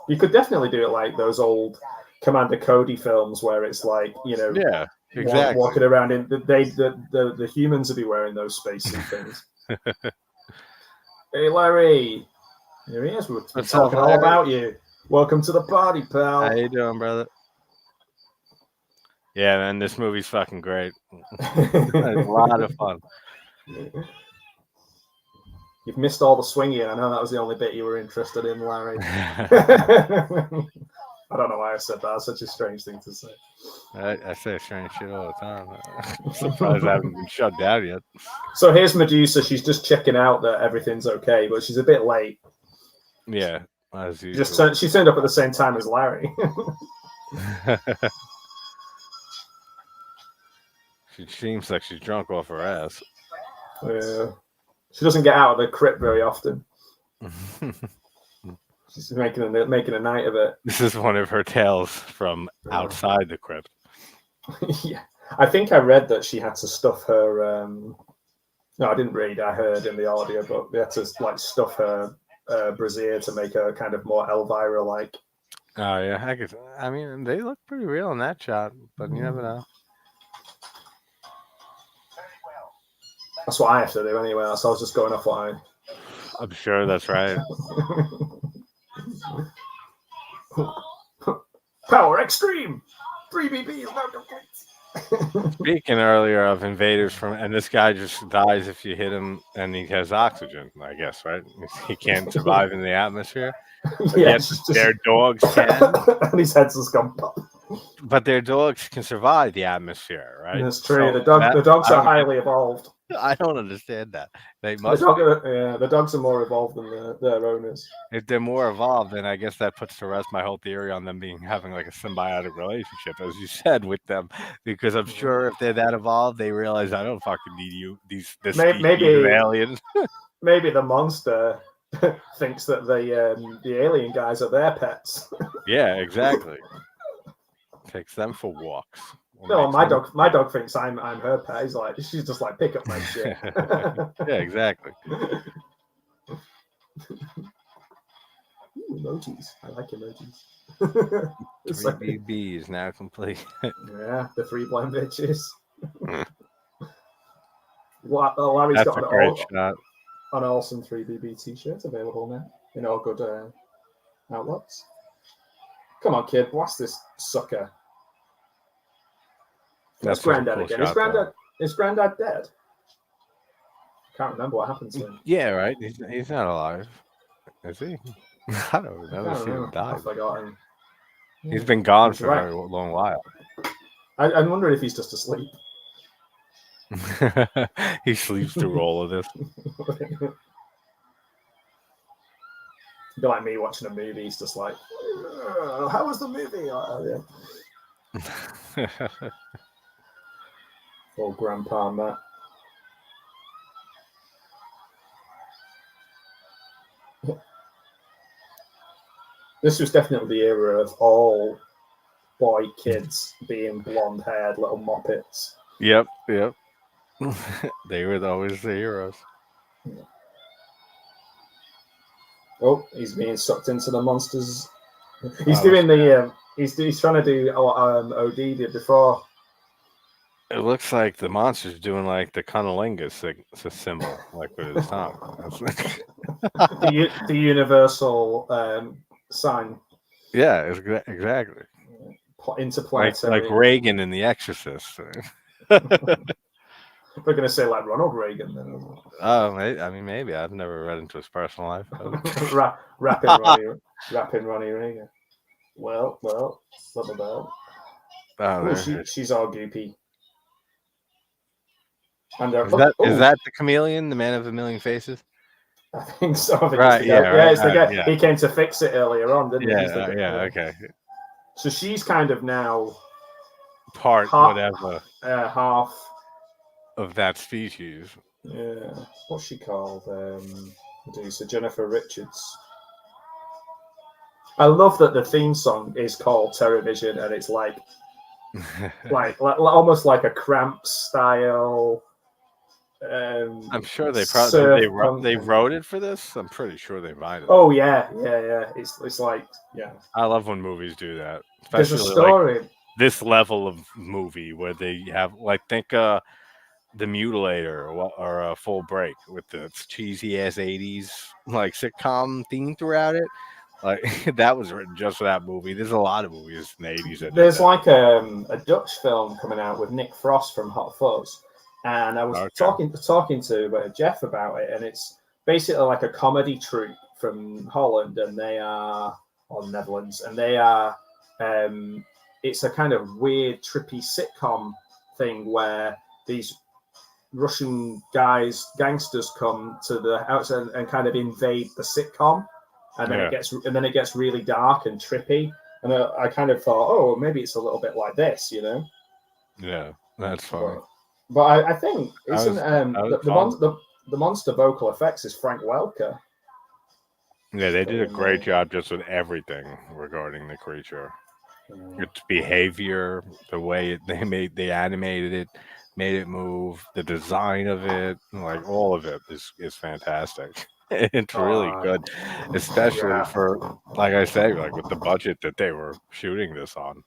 You could definitely do it like those old Commander Cody films where it's like, you know, yeah, exactly. Walking around in the humans will be wearing those spacesuit things. Hey Larry, Here he is. We're What's talking up, all Larry? about you. Welcome to the party, pal. How you doing, brother? Yeah, man, this movie's fucking great. It's a lot of fun. You've missed all the swinging. I know that was the only bit you were interested in, Larry. I don't know why I said that. It's such a strange thing to say. I say strange shit all the time. I'm surprised I haven't been shut down yet. So here's Medusa. She's just checking out that everything's okay, but she's a bit late. Yeah, as usual. She turned up at the same time as Larry. She seems like she's drunk off her ass. Yeah. She doesn't get out of the crypt very often. She's making a night of it. This is one of her tales from outside the crypt. Yeah, I think I read that she had to stuff her. No, I didn't read. I heard in the audio book they had to like stuff her brassiere to make her kind of more Elvira-like. Oh yeah, I mean, they look pretty real in that shot, but you never know. That's what I have to do anyway. So I was just going off what I'm sure that's right. Power extreme. 3BB is now complete. Speaking earlier of invaders and this guy just dies if you hit him, and he has oxygen, I guess, right? He can't survive in the atmosphere. Yes, their dogs can, and his head's just gone pop. but their dogs can survive the atmosphere, right? That's true. So the dogs are highly evolved. I don't understand that. They must. The dogs are more evolved than their owners. If they're more evolved, then I guess that puts to rest my whole theory on them having like a symbiotic relationship, as you said, with them. Because I'm sure if they're that evolved, they realize I don't fucking need you. This maybe aliens. Maybe the monster thinks that the alien guys are their pets. Yeah, exactly. Takes them for walks. No, my dog thinks I'm her pet. He's like, she's just like, pick up my shit. Yeah, exactly. Emojis. I like emojis. 3BB is now complete. Yeah, the 3 blind bitches. Larry's That's got a great shot. An awesome 3BB t-shirt available now in all good outlets. Come on, kid, blast this sucker. That's Granddad again. Is Granddad dead? I can't remember what happened to him. Yeah, right. He's not alive. Is he? I don't remember seeing him die. I forgot him. He's been gone for a very long while. I'm wondering if he's just asleep. He sleeps through all of this. Be like me watching a movie. He's just like, how was the movie? Yeah. Old Grandpa Matt. This was definitely the era of all boy kids being blonde-haired little moppets. Yep. They were always the heroes. Oh, he's being sucked into the monsters. He's doing the. He's trying to do what OD did before. It looks like the monster's doing like the cunnilingus symbol, like with his tongue. the universal sign. Yeah, exactly. Interplanetary. Like Reagan in The Exorcist. We're going to say like Ronald Reagan then. Oh, I mean, maybe. I've never read into his personal life. Rapping Ronnie Reagan. Well, what about? She's all goopy. And is that the chameleon, the man of a million faces? I think so. Right, it's the guy. Yeah. He came to fix it earlier on, didn't he? Okay. So she's kind of now half of that species. Yeah. What's she called? Medusa, Jennifer Richards. I love that the theme song is called Terrorvision, and it's like almost like a Cramps style. I'm sure they wrote it for this. I'm pretty sure they might have. Oh yeah. It's like I love when movies do that, especially there's a story. Like this level of movie where they have think The Mutilator or a Full Break with the cheesy ass 80s like sitcom theme throughout it. Like that was written just for that movie. There's a lot of movies in the 80s that did There's that. like a Dutch film coming out with Nick Frost from Hot Fuzz, and I was talking to Jeff about it, and it's basically like a comedy troupe from Holland, and they are or Netherlands, and they are. It's a kind of weird, trippy sitcom thing where these Russian gangsters come to the house and kind of invade the sitcom, and then it gets really dark and trippy. And I kind of thought, oh, maybe it's a little bit like this, you know? Yeah, that's funny. But I think isn't the monster vocal effects is Frank Welker. Yeah, they did a great job just with everything regarding the creature. Its behavior, the way they animated it, made it move, the design of it, like all of it is fantastic. It's really good, especially for, like I say, like with the budget that they were shooting this on.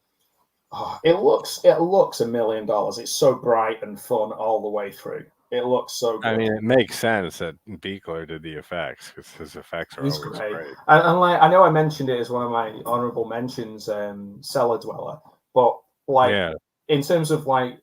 It looks $1 million. It's so bright and fun all the way through. It looks so good. I mean, it makes sense that Beekler did the effects because his effects are always great. And like, I know I mentioned it as one of my honorable mentions, Cellar Dweller, but like in terms of like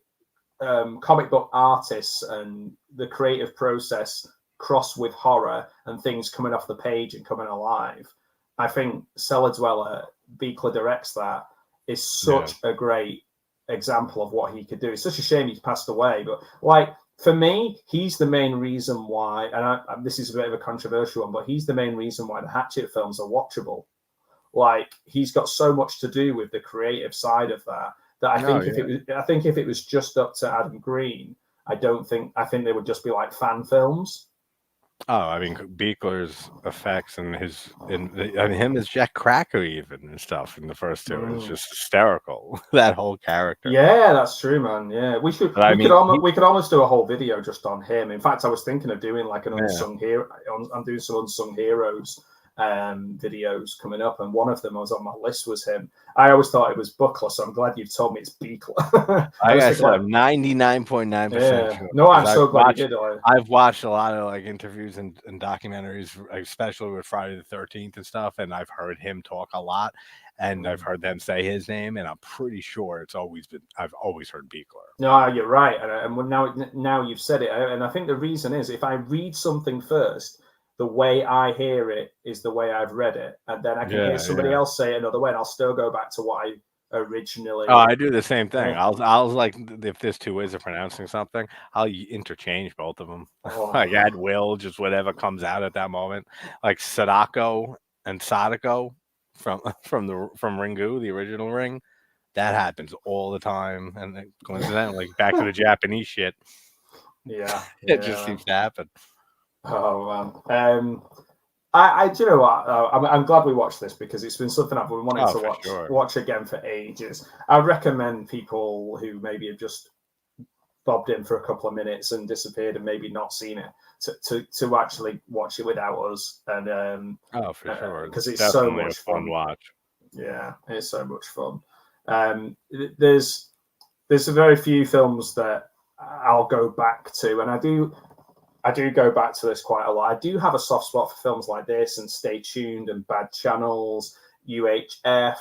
comic book artists and the creative process crossed with horror and things coming off the page and coming alive, I think Cellar Dweller, Beekler directs that, is such a great example of what he could do. It's such a shame he's passed away, but like for me, he's the main reason why, and this is a bit of a controversial one, but he's the main reason why the Hatchet films are watchable. Like he's got so much to do with the creative side of that I think if it was just up to Adam Green, I think they would just be like fan films. Oh, I mean, Beekler's effects and him as Jack Cracker even and stuff in the first two is just hysterical. That whole character. Yeah, that's true, man. Yeah, we could almost do a whole video just on him. In fact, I was thinking of doing like an unsung hero. I'm doing some unsung heroes videos coming up, and one of them was on my list was him. I always thought it was Buckler, so I'm glad you've told me it's Beekler. I'm 99.9% sure. No, I'm so glad you did. I've watched a lot of like interviews and documentaries, especially with Friday the 13th and stuff, and I've heard him talk a lot, and I've heard them say his name, and I'm pretty sure I've always heard Beekler. No, you're right, and now you've said it, and I think the reason is if I read something first, the way I hear it is the way I've read it, and then I can hear somebody else say it another way, and I'll still go back to what I originally. Oh, I do the same thing. I'll like if there's two ways of pronouncing something, I'll interchange both of them. Like at will, just whatever comes out at that moment. Like Sadako and Sadako from Ringu, the original Ring, that happens all the time, and coincidentally, back to the Japanese shit. Yeah, it just seems to happen. Oh man, I do you know what? I'm glad we watched this because it's been something I've been wanting to watch again for ages. I recommend people who maybe have just bobbed in for a couple of minutes and disappeared and maybe not seen it to actually watch it without us. And for sure, because it's so much fun to watch. Yeah, it's so much fun. There's a very few films that I'll go back to, and I do go back to this quite a lot. I do have a soft spot for films like this and Stay Tuned and Bad Channels, UHF,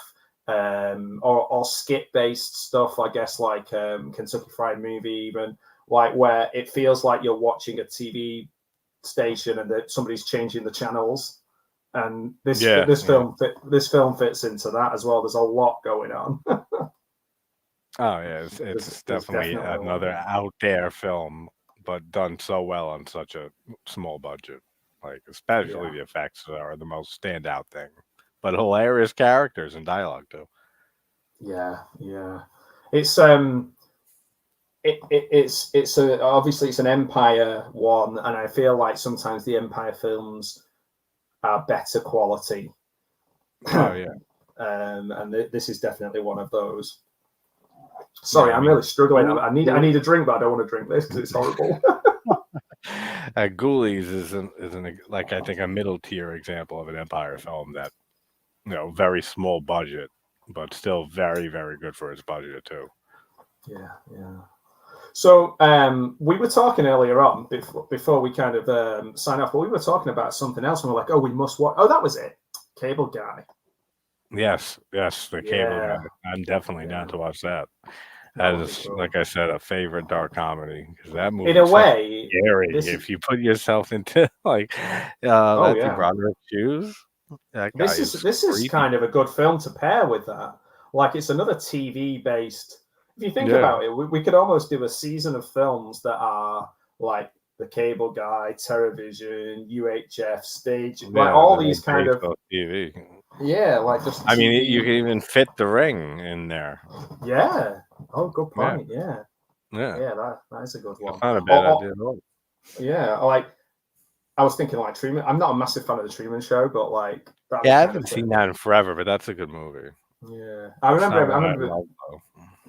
or skit-based stuff, I guess, like Kentucky Fried Movie, even, like where it feels like you're watching a TV station and that somebody's changing the channels. And this film fits into that as well. There's a lot going on. Oh yeah, it's definitely another out there film, but done so well on such a small budget. Like especially the effects are the most standout thing, but hilarious characters and dialogue too. Yeah. It's obviously it's an Empire one, and I feel like sometimes the Empire films are better quality. Oh yeah. And this is definitely one of those. Sorry, I'm really struggling. I need a drink, but I don't want to drink this because it's horrible. Ghoulies is like I think a middle tier example of an Empire film that, very small budget, but still very, very good for its budget too. Yeah. So we were talking earlier on before we kind of sign off, but we were talking about something else, and we're like, "Oh, we must watch." Oh, that was it, Cable Guy. Yes, the Cable Guy. I'm definitely down to watch that. That is, cool. like I said, a favorite dark comedy because that movie In a is way, scary if you put yourself into like Matthew Broderick's shoes. That guy this is creepy. kind of a good film to pair with that. Like it's another TV based. If you think about it, we could almost do a season of films that are like The Cable Guy, Terrorvision, UHF, Stage, like all these kind of TV. Yeah, like just. I mean, you can even fit The Ring in there. Yeah. Oh, good point. Yeah. That is a good one. That's not a bad idea at all. Yeah, like I was thinking like Truman. I'm not a massive fan of the Truman Show, but like I haven't seen that in forever, but that's a good movie. Yeah, I remember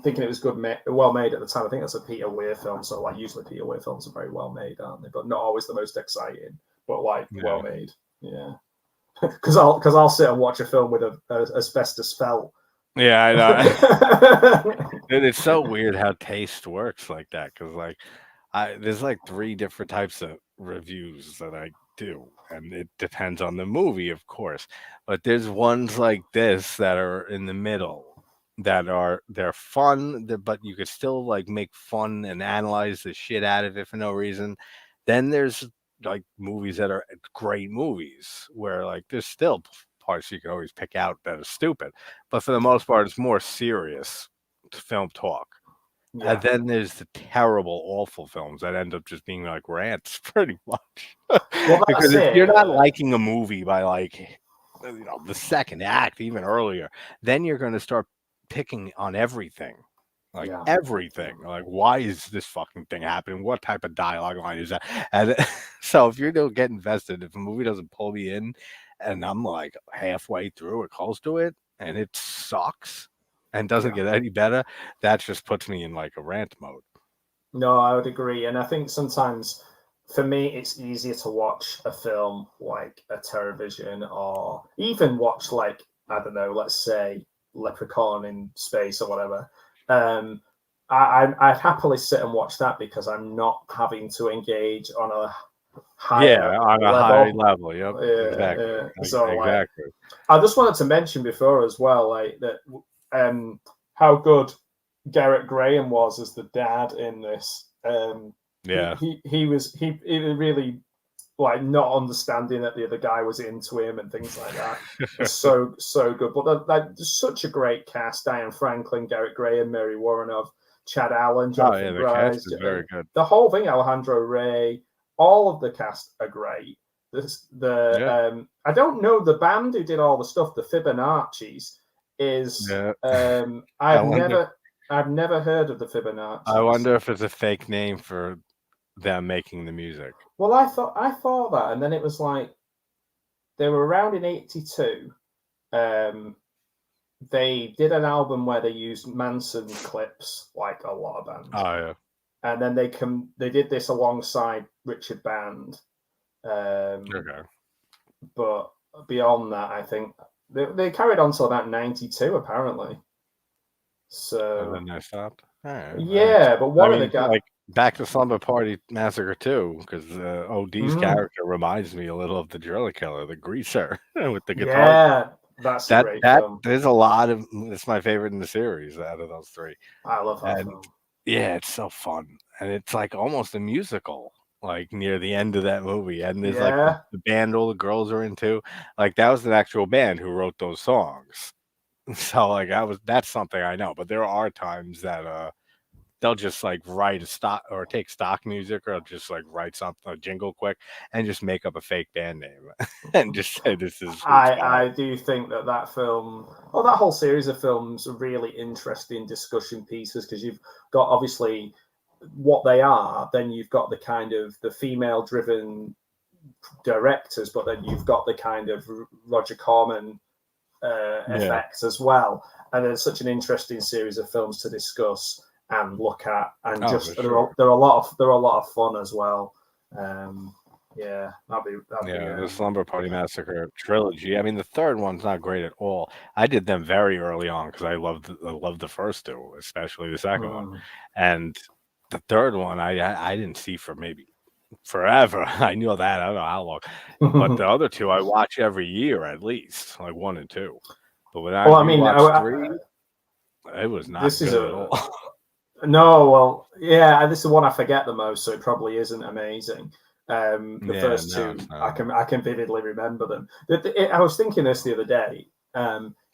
thinking it was well made at the time. I think that's a Peter Weir film, so like usually Peter Weir films are very well made, aren't they? But not always the most exciting, but like well made. Yeah, because I'll sit and watch a film with a asbestos felt. Yeah, I know. It's so weird how taste works like that, because like there's like 3 different types of reviews that I do, and it depends on the movie, of course, but there's ones like this that are in the middle that they're fun, but you could still like make fun and analyze the shit out of it for no reason. Then there's like movies that are great movies where like there's still parts you can always pick out that are stupid, but for the most part it's more serious film talk. And then there's the terrible, awful films that end up just being like rants, pretty much. Because if you're not liking a movie by like, the second act, even earlier, then you're going to start picking on everything. Like everything. Like, why is this fucking thing happening? What type of dialogue line is that? And so if you don't get invested, if a movie doesn't pull me in and I'm like halfway through or close to it and it sucks and doesn't get any better, that just puts me in like a rant mode. No, I would agree. And I think sometimes for me, it's easier to watch a film like a Terrorvision or even watch like, I don't know, let's say Leprechaun in Space or whatever. I'd happily sit and watch that because I'm not having to engage on a high level. Yep. Exactly. So exactly. I just wanted to mention before as well, like that how good Garrett Graham was as the dad in this. He was really like not understanding that the other guy was into him and things like that. It's so good. But there's such a great cast: Diane Franklin, Garrett Graham, Mary Warrenoff, Chad Allen, Jonathan the Bryce, cast is very good. The whole thing, Alejandro Rey, all of the cast are great. I don't know the band who did all the stuff. The Fibonacci's is I've never heard of the Fibonacci. I wonder if it's a fake name for them making the music. Well, I thought that, and then it was like they were around in '82. They did an album where they used Manson clips, like a lot of bands. Oh yeah. And then they did this alongside Richard Band. Okay. But beyond that, I think they carried on till about '92, apparently. So and then they stopped. But one of the guys, like back to Slumber Party Massacre 2, because OD's character reminds me a little of the Driller Killer, the Greaser, with the guitar. Yeah, that's a great film. There's a lot of. It's my favorite in the series out of those 3. I love that film. Yeah, it's so fun, and it's like almost a musical. Like near the end of that movie, and there's like the band all the girls are into. Like that was an actual band who wrote those songs. So like that's something I know. But there are times that they'll just like write a stock or take stock music or just like write something, a jingle quick, and just make up a fake band name and just say this is. I do think that film, or that whole series of films, are really interesting discussion pieces because you've got obviously what they are, then you've got the kind of the female driven directors, but then you've got the kind of Roger Corman effect as well, and there's such an interesting series of films to discuss and look at, and they're a lot of fun as well. The Slumber Party Massacre trilogy. I mean, the third one's not great at all. I did them very early on because I loved the first 2, especially the second one. And the third one I didn't see for maybe forever. I knew that. I don't know how long. But the other two I watch every year at least, like 1 and 2. But when I rewatched 3, it was not this good is at all. No, well, yeah, this is the one I forget the most, so it probably isn't amazing. The first two, I can vividly remember them. I was thinking this the other day.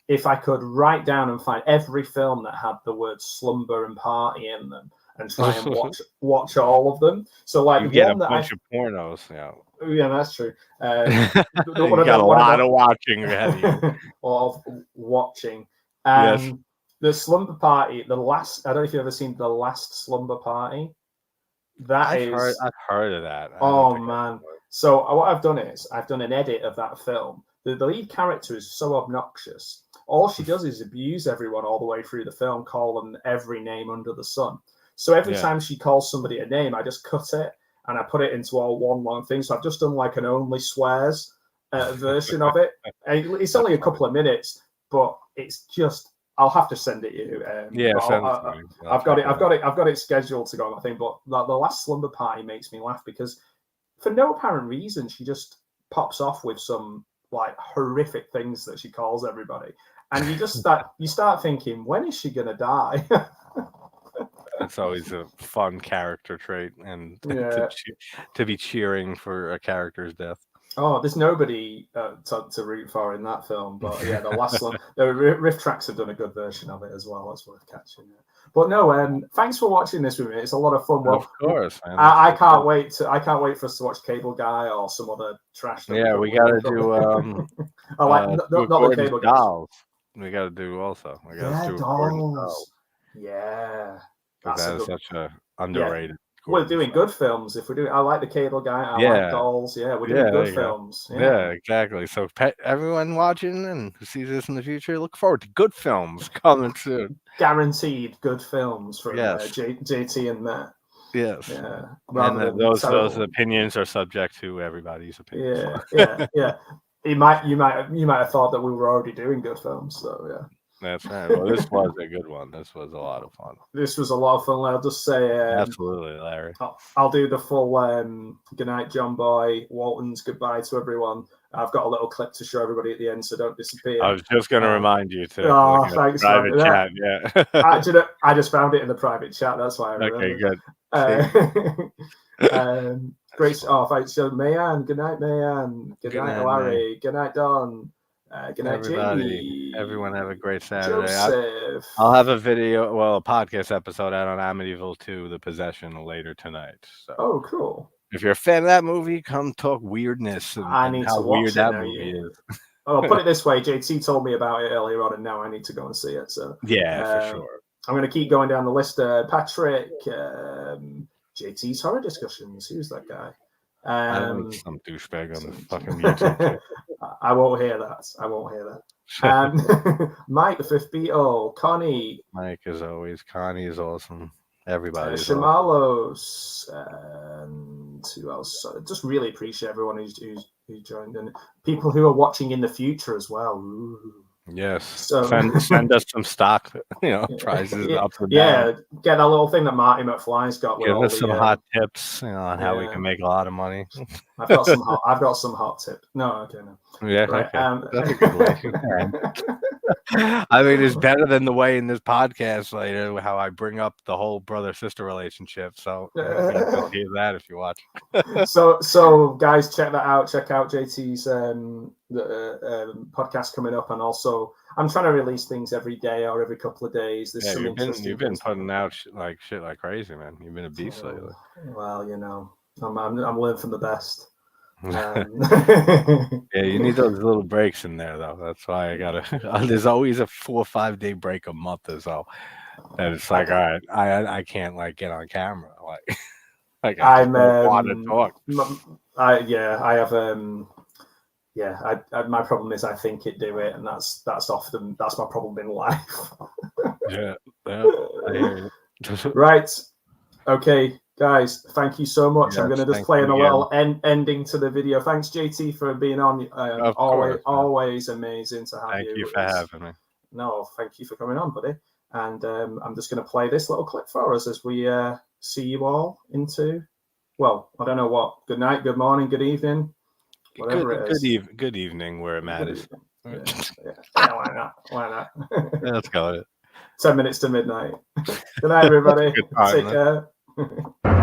If I could write down and find every film that had the word slumber and party in them, and try and watch all of them. So, like, you the get one a that bunch of pornos. Yeah, yeah, that's true. You got a lot of watching ahead of you. Or watching. Yes. The Slumber Party, I don't know if you've ever seen The Last Slumber Party. I've heard of that. Oh man! So what I've done is I've done an edit of that film. The lead character is so obnoxious. All she does is abuse everyone all the way through the film, call them every name under the sun. So every time she calls somebody a name, I just cut it and I put it into all one long thing. So I've just done like an only swears version of it. And it's only a couple of minutes, but it's just. I'll have to send it you. I've got it scheduled to go on my thing. But the Last Slumber Party makes me laugh because, for no apparent reason, she just pops off with some like horrific things that she calls everybody, and you just start thinking, when is she gonna die? It's always a fun character trait, and to be cheering for a character's death. Oh, there's nobody to root for in that film, but yeah, the last one, the Riff Tracks have done a good version of it as well. That's worth catching. But no, thanks for watching this with me. It's a lot of fun. Well, of course, man. I can't wait. I can't wait for us to watch Cable Guy or some other trash. Yeah, we got to do. I like not the Cable Dolls. We got to do also. We got to do Dolls. Yeah, that is such a underrated. Yeah. We're doing good films. If we're doing, I like the Cable Guy. I like Dolls. Yeah, we're doing good films. Yeah, exactly. So everyone watching and who sees this in the future, look forward to good films coming soon. Guaranteed good films from JT and Matt. Yes. Yeah. And those opinions are subject to everybody's opinion. Yeah. You might have thought that we were already doing good films. So yeah. That's right. Well, this was a good one. This was a lot of fun. This was a lot of fun. I'll just say, absolutely, Larry. I'll do the full good night, John Boy, Walton's goodbye to everyone. I've got a little clip to show everybody at the end, so don't disappear. I was just going to remind you to. Oh, thanks. Private chat, yeah. I just found it in the private chat. That's why I remember. Okay, good. Great. Oh, thanks, John. Mayan. Good night, Mayan. Good night, Larry. Good night, Don. Good night, Jamie. Everyone have a great Saturday. Joseph. I'll have a podcast episode out on Amityville 2, The Possession, later tonight. So. Oh, cool. If you're a fan of that movie, come talk weirdness and how weird that movie is. Oh, put it this way, JT told me about it earlier on, and now I need to go and see it. So yeah, for sure. I'm going to keep going down the list. Patrick, JT's horror discussions. Who's that guy? Some douchebag on the fucking YouTube. I won't hear that. Mike, the fifth Beatle, Connie. Mike, as always. Connie is awesome. Everybody. Shamalos, and who else? I just really appreciate everyone who's joined, and people who are watching in the future as well. Ooh. Yes. So send us some stock, prizes up and down. Yeah, get that little thing that Marty McFly's got. Give us some hot tips, on how we can make a lot of money. I've got some hot tips. No, okay, no. Yeah, right, okay. That's a good way. I mean, it's better than the way in this podcast later how I bring up the whole brother-sister relationship. So you can hear that if you watch. So guys, check that out. Check out JT's podcast coming up, and also I'm trying to release things every day or every couple of days. There's you've been putting out shit like crazy, man. You've been a beast lately. Well, I'm learning from the best. Yeah, you need those little breaks in there, though. That's why I gotta. There's always a 4 or 5 day break a month or so. And it's like, all right, I can't get on camera. I want to talk. I have my problem is I think it do it, and that's my problem in life. yeah, I hear you. Right. Okay. Guys, thank you so much. Yes, I'm going to just play in a little ending to the video. Thanks, JT, for being on. Always amazing to have you. Thank you for having me. No, thank you for coming on, buddy. And I'm just going to play this little clip for us as we see you all into, well, I don't know what. Good night, good morning, good evening, whatever it is. Good evening where it matters. Yeah, why not? Why not? Yeah, let's go with it. 10 minutes to midnight. Good night, everybody. Good time, Take man. care.